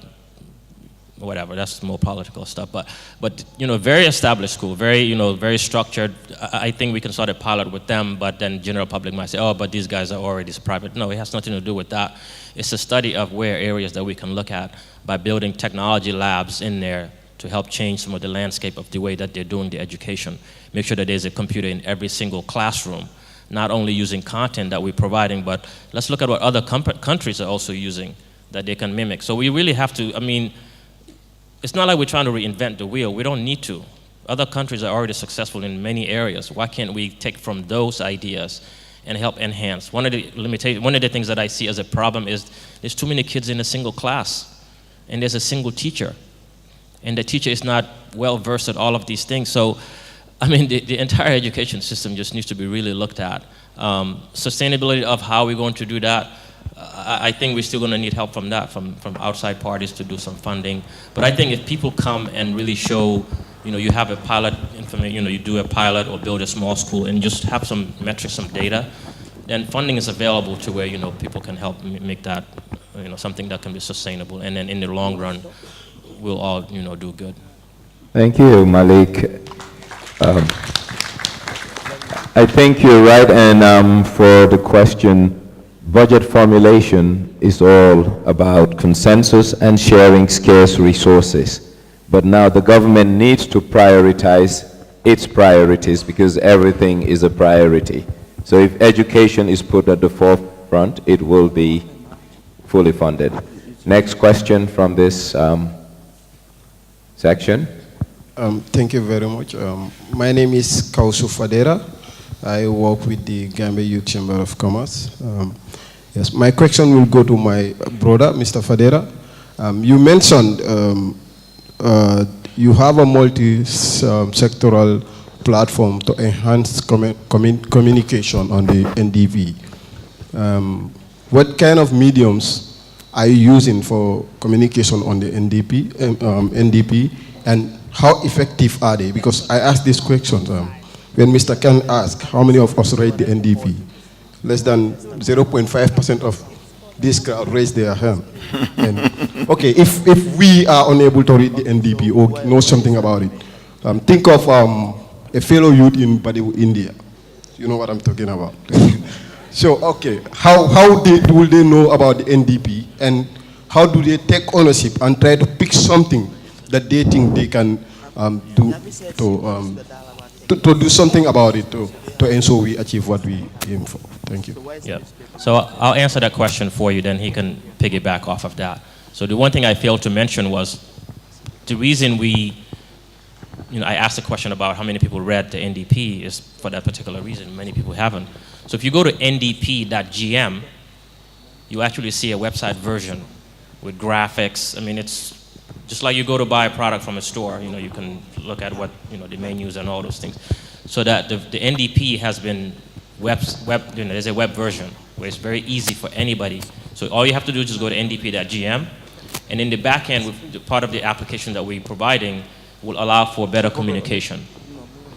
whatever, that's more political stuff. But very established school, very structured. I think we can start a pilot with them, but then general public might say, oh, but these guys are already private. No, it has nothing to do with that. It's a study of where areas that we can look at by building technology labs in there to help change some of the landscape of the way that they're doing the education. Make sure that there's a computer in every single classroom, not only using content that we're providing, but let's look at what other countries are also using that they can mimic. So we really have to, it's not like we're trying to reinvent the wheel. We don't need to. Other countries are already successful in many areas. Why can't we take from those ideas and help enhance? One of the things that I see as a problem is there's too many kids in a single class, and there's a single teacher, and the teacher is not well versed at all of these things. So, the entire education system just needs to be really looked at. Sustainability of how we're going to do that, I think we're still going to need help from that, from outside parties to do some funding. But I think if people come and really show, you have a pilot information, you do a pilot or build a small school and just have some metrics, some data, then funding is available to where, people can help make that, something that can be sustainable. And then in the long run, we'll all, do good. Thank you, Malik. I think you're right, and for the question, budget formulation is all about consensus and sharing scarce resources. But now the government needs to prioritize its priorities because everything is a priority. So if education is put at the forefront, it will be fully funded. Next question from this section. Thank you very much. My name is Fadera. I work with the Gambia Youth Chamber of Commerce. Yes, my question will go to my brother, Mr. Fadera. You mentioned you have a multi-sectoral platform to enhance communication on the NDP. What kind of mediums are you using for communication on the NDP, and how effective are they? Because I asked this question when Mr. Khan asked how many of us rate the NDP. Less than 0.5% of this crowd raised their hand. And, okay, if we are unable to read the NDP or know something about it, think of a fellow youth in Badiou, India. You know what I'm talking about. So, okay, how will they know about the NDP, and how do they take ownership and try to pick something that they think they can do to do something about it to ensure we achieve what we aim for? Thank you. Yeah. So I'll answer that question for you, then he can piggyback off of that. So the one thing I failed to mention was the reason I asked a question about how many people read the NDP is for that particular reason. Many people haven't. So if you go to ndp.gm, you actually see a website version with graphics. It's just like you go to buy a product from a store. You can look at what the menus and all those things. So that the NDP has been there's a web version where it's very easy for anybody. So all you have to do is just go to ndp.gm, and in the back end, part of the application that we're providing will allow for better communication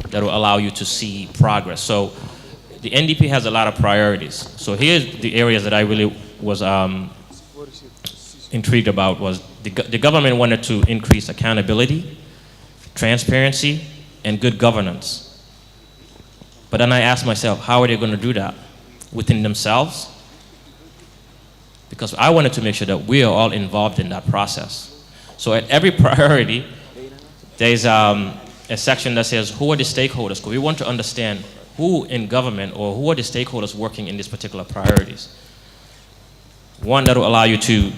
that will allow you to see progress. So the NDP has a lot of priorities. So here's the areas that I really was intrigued about. Was the government wanted to increase accountability, transparency, and good governance. But then I asked myself, how are they going to do that? Within themselves? Because I wanted to make sure that we are all involved in that process. So at every priority, there's a section that says, who are the stakeholders? Because we want to understand who in government or who are the stakeholders working in these particular priorities. One that will allow you to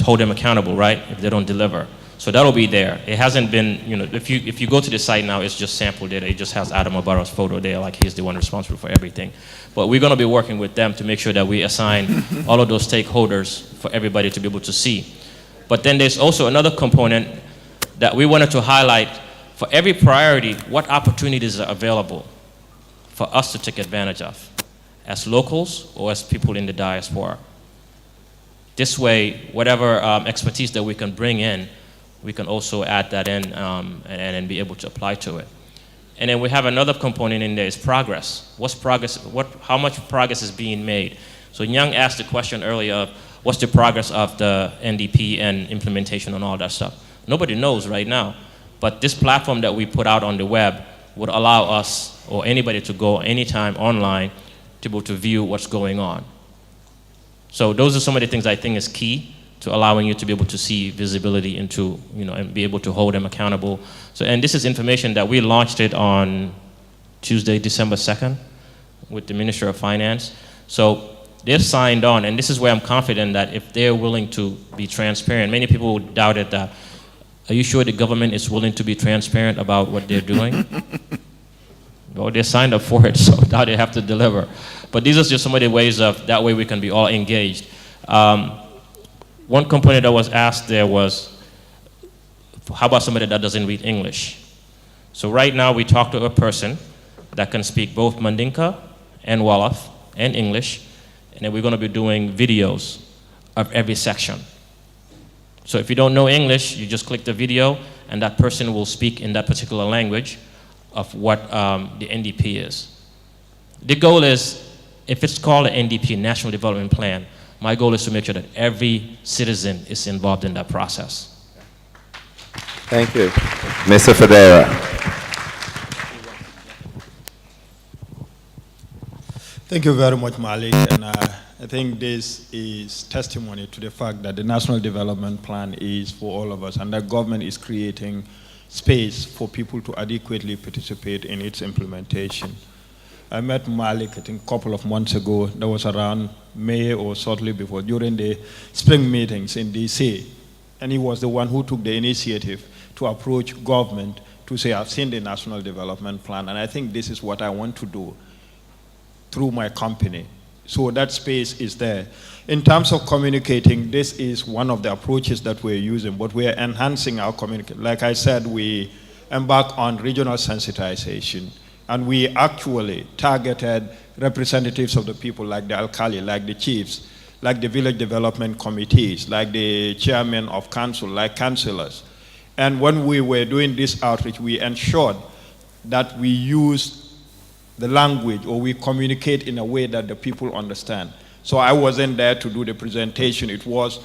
hold them accountable, right, if they don't deliver. So that'll be there. It hasn't been, if you go to the site now, it's just sample data. It just has Adam Barrow's photo there, like he's the one responsible for everything. But we're going to be working with them to make sure that we assign all of those stakeholders for everybody to be able to see. But then there's also another component that we wanted to highlight for every priority what opportunities are available for us to take advantage of as locals or as people in the diaspora. This way, whatever expertise that we can bring in, we can also add that in and be able to apply to it. And then we have another component in there is progress. What's progress? How much progress is being made? So Nyang asked the question earlier of what's the progress of the NDP and implementation and all that stuff. Nobody knows right now, but this platform that we put out on the web would allow us or anybody to go anytime online to be able to view what's going on. So those are some of the things I think is key to allowing you to be able to see visibility into, and be able to hold them accountable. So, and this is information that we launched it on Tuesday, December 2nd with the Minister of Finance. So they've signed on, and this is where I'm confident that if they're willing to be transparent, many people doubted that. Are you sure the government is willing to be transparent about what they're doing? Well, they signed up for it, so now they have to deliver. But these are just some of the ways of, that way we can be all engaged. One component that was asked there was, how about somebody that doesn't read English? So right now we talk to a person that can speak both Mandinka and Wolof and English, and then we're going to be doing videos of every section. So if you don't know English, you just click the video, and that person will speak in that particular language of what the NDP is. The goal is, if it's called an NDP, National Development Plan, my goal is to make sure that every citizen is involved in that process. Thank you. Mr. Fadera. Thank you very much, Malik. And I think this is testimony to the fact that the National Development Plan is for all of us, and that government is creating space for people to adequately participate in its implementation. I met Malik, I think, a couple of months ago. That was around May or shortly before, during the spring meetings in DC. And he was the one who took the initiative to approach government to say, I've seen the National Development Plan, and I think this is what I want to do through my company. So that space is there. In terms of communicating, this is one of the approaches that we're using, but we're enhancing our communication. Like I said, we embark on regional sensitization, and we actually targeted representatives of the people like the alkali, like the chiefs, like the village development committees, like the chairman of council, like councillors. And when we were doing this outreach, we ensured that we used the language, or we communicate in a way that the people understand. So I wasn't there to do the presentation. It was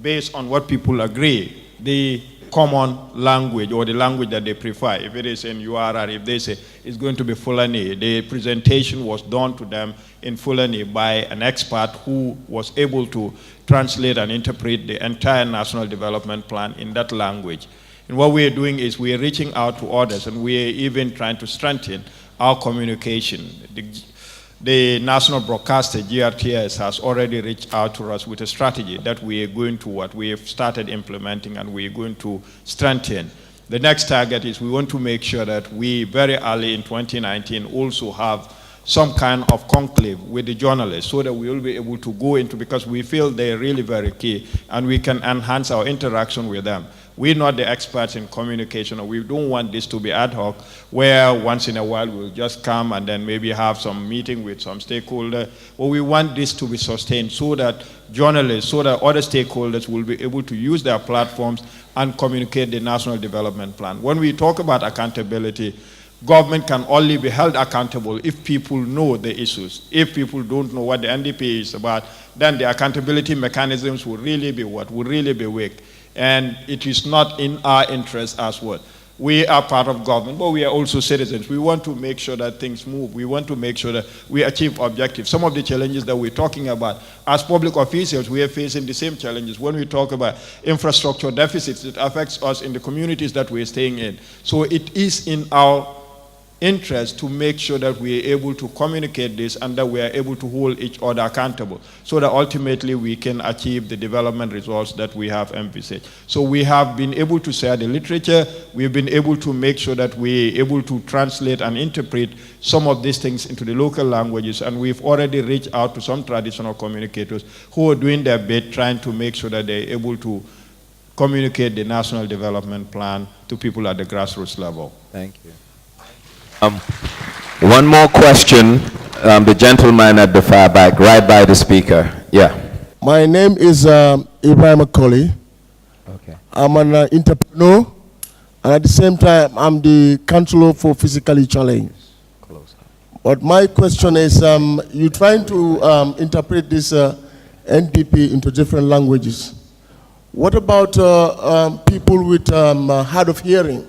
based on what people agree, the common language or the language that they prefer. If it is in URR, if they say it's going to be Fulani, the presentation was done to them in Fulani by an expert who was able to translate and interpret the entire National Development Plan in that language. And what we are doing is we are reaching out to others, and we are even trying to strengthen our communication. The national broadcaster, GRTS, has already reached out to us with a strategy that we are going to we have started implementing, and we are going to strengthen. The next target is we want to make sure that we very early in 2019 also have some kind of conclave with the journalists, so that we will be able to go into, because we feel they're really very key, and we can enhance our interaction with them. We're not the experts in communication, and we don't want this to be ad hoc, where once in a while we'll just come and then maybe have some meeting with some stakeholder. But we want this to be sustained, so that journalists, so that other stakeholders will be able to use their platforms and communicate the National Development Plan. When we talk about accountability, government can only be held accountable if people know the issues. If people don't know what the NDP is about, then the accountability mechanisms will really be what? Will really be weak. And it is not in our interest as well. We are part of government, but we are also citizens. We want to make sure that things move. We want to make sure that we achieve objectives. Some of the challenges that we're talking about, as public officials, we are facing the same challenges. When we talk about infrastructure deficits, it affects us in the communities that we're staying in. So it is in our interest to make sure that we are able to communicate this, and that we are able to hold each other accountable, so that ultimately we can achieve the development results that we have envisaged. So we have been able to share the literature. We've been able to make sure that we are able to translate and interpret some of these things into the local languages, and we've already reached out to some traditional communicators who are doing their bit, trying to make sure that they're able to communicate the national development plan to people at the grassroots level. Thank you. One more question. The gentleman at the far back, right by the speaker. Yeah. My name is Ibrahim Akoli. Okay. I'm an entrepreneur, and at the same time, I'm the counselor for physically challenged. But my question is, you're trying to interpret this NDP into different languages. What about people with hard of hearing?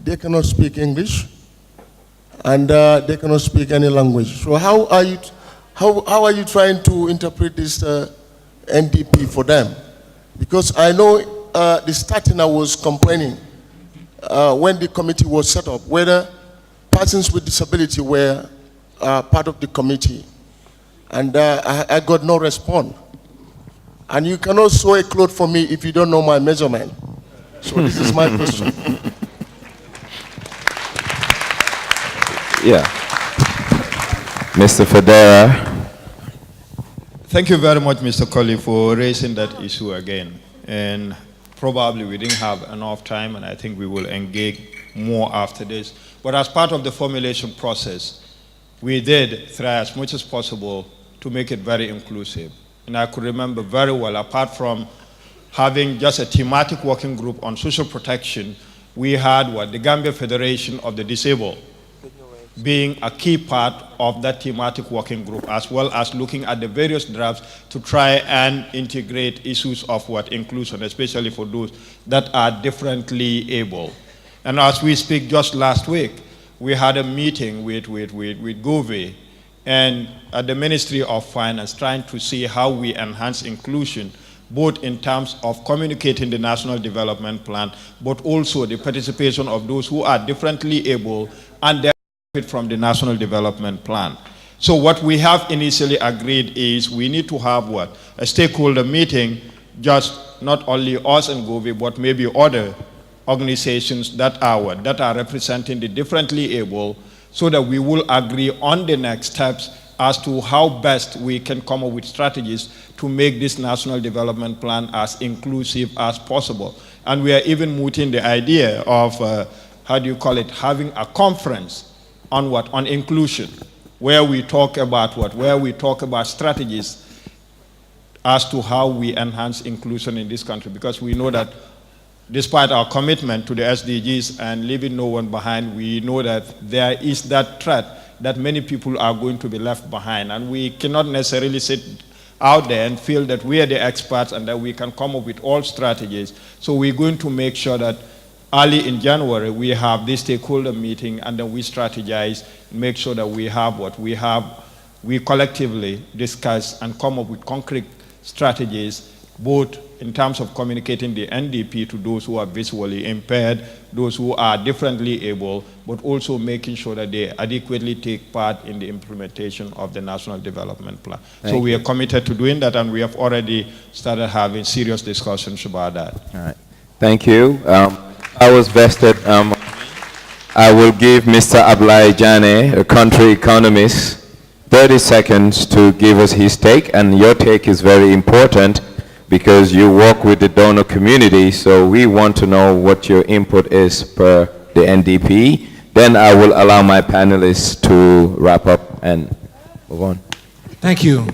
They cannot speak English, and they cannot speak any language. So how are you trying to interpret this NDP for them? Because I know the starting I was complaining when the committee was set up, whether persons with disability were part of the committee, and I got no response. And you cannot sew a cloth for me if you don't know my measurement. So this is my question. Yeah. Mr. Fadera. Thank you very much, Mr. Colley, for raising that issue again. And probably we didn't have enough time, and I think we will engage more after this. But as part of the formulation process, we did try as much as possible to make it very inclusive. And I could remember very well, apart from having just a thematic working group on social protection, we had the Gambia Federation of the Disabled being a key part of that thematic working group, as well as looking at the various drafts to try and integrate issues of inclusion, especially for those that are differently able. And as we speak, just last week, we had a meeting with GOVE and at the Ministry of Finance, trying to see how we enhance inclusion, both in terms of communicating the National Development Plan, but also the participation of those who are differently able and their benefit from the National Development Plan. So what we have initially agreed is we need to have a stakeholder meeting, just not only us and GOVE, but maybe other organizations that are representing the differently able, so that we will agree on the next steps as to how best we can come up with strategies to make this National Development Plan as inclusive as possible. And we are even mooting the idea of, having a conference on inclusion, where we talk about strategies as to how we enhance inclusion in this country, because we know that despite our commitment to the SDGs and leaving no one behind, we know that there is that threat that many people are going to be left behind. And we cannot necessarily sit out there and feel that we are the experts and that we can come up with all strategies. So we're going to make sure that early in January, we have this stakeholder meeting, and then we strategize, make sure that we collectively discuss and come up with concrete strategies, both in terms of communicating the NDP to those who are visually impaired, those who are differently able, but also making sure that they adequately take part in the implementation of the National Development Plan. So we are committed to doing that, and we have already started having serious discussions about that. All right. Thank you. I was vested. I will give Mr. Alhajie, a country economist, 30 seconds to give us his take, and your take is very important, because you work with the donor community, so we want to know what your input is per the NDP. Then I will allow my panelists to wrap up and move on. Thank you.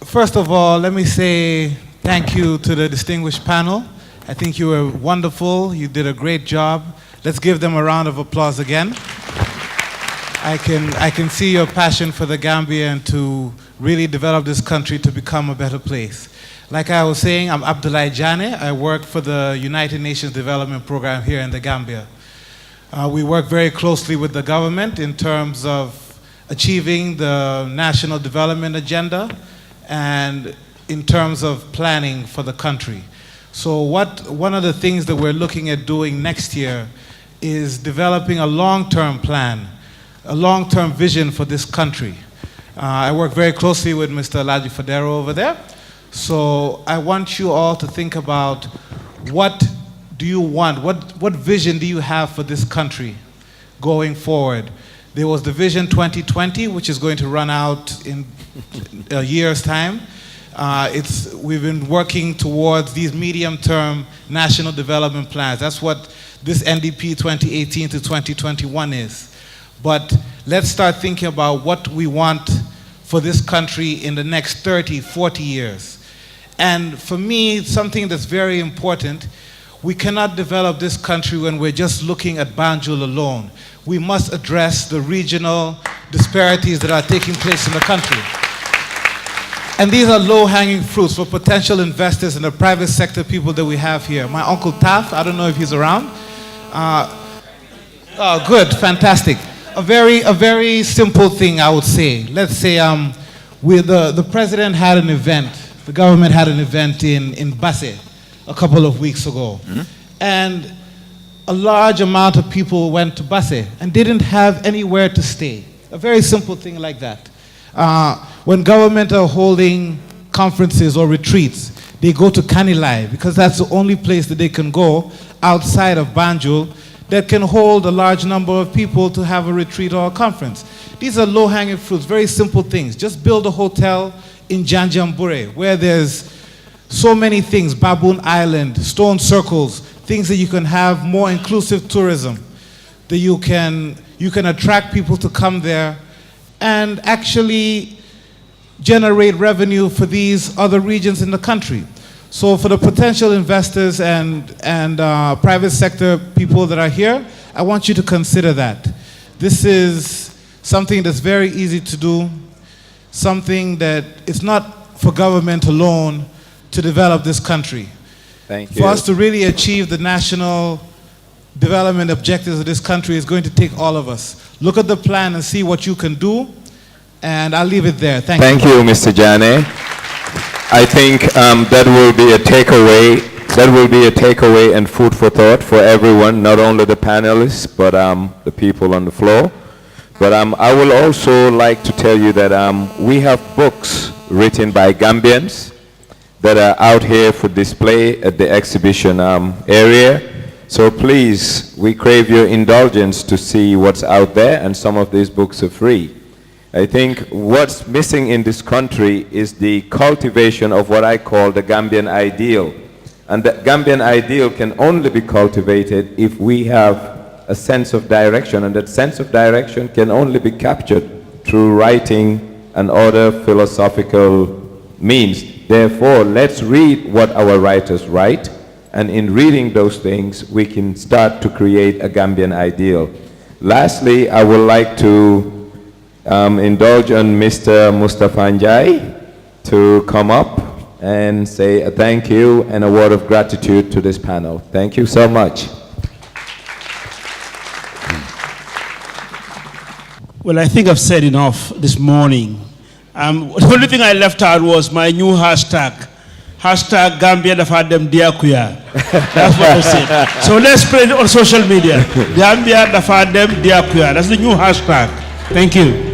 First of all, let me say thank you to the distinguished panel. I think you were wonderful. You did a great job. Let's give them a round of applause again. I can see your passion for the Gambia and to really develop this country to become a better place. Like I was saying, I'm Abdoulie Malik. I work for the United Nations Development Program here in the Gambia. We work very closely with the government in terms of achieving the National Development Agenda and in terms of planning for the country. So one of the things that we're looking at doing next year is developing a long-term plan, a long-term vision for this country. I work very closely with Mr. Alhajie Fadera over there. So I want you all to think about, what do you want? What vision do you have for this country going forward? There was the Vision 2020, which is going to run out in a year's time. We've been working towards these medium-term national development plans. That's what this NDP 2018 to 2021 is. But let's start thinking about what we want for this country in the next 30, 40 years. And for me, something that's very important, we cannot develop this country when we're just looking at Banjul alone. We must address the regional disparities that are taking place in the country. And these are low-hanging fruits for potential investors and the private sector people that we have here. My Uncle Taff, I don't know if he's around. Oh, good, fantastic. A very simple thing, I would say. Let's say the president had an event, the government had an event in Basse a couple of weeks ago. Mm-hmm. And a large amount of people went to Basse and didn't have anywhere to stay. A very simple thing like that. When government are holding conferences or retreats, they go to Kanilai because that's the only place that they can go outside of Banjul that can hold a large number of people to have a retreat or a conference. These are low-hanging fruits, very simple things. Just build a hotel in Janjambure where there's so many things, Baboon Island, stone circles, things that you can have more inclusive tourism, that you can attract people to come there and actually generate revenue for these other regions in the country. So for the potential investors and private sector people that are here, I want you to consider that. This is something that's very easy to do, something that it's not for government alone to develop this country. Thank you. For us to really achieve the national development objectives of this country is going to take all of us. Look at the plan and see what you can do, and I'll leave it there. Thank you. Thank you, Mr. Njie. I think that will be a takeaway. That will be a takeaway and food for thought for everyone, not only the panelists, but the people on the floor. But I will also like to tell you that we have books written by Gambians that are out here for display at the exhibition area. So please, we crave your indulgence to see what's out there, and some of these books are free. I think what's missing in this country is the cultivation of what I call the Gambian ideal. And the Gambian ideal can only be cultivated if we have a sense of direction, and that sense of direction can only be captured through writing and other philosophical means. Therefore, let's read what our writers write, and in reading those things, we can start to create a Gambian ideal. Lastly, I would like to indulge on Mr. Mustafa Njie to come up and say a thank you and a word of gratitude to this panel. Thank you so much. Well, I think I've said enough this morning. The only thing I left out was my new hashtag. Hashtag Gambia dafa dem diakuya. That's what I said. So let's spread it on social media. Gambia dafa dem diakuya. That's the new hashtag. Thank you.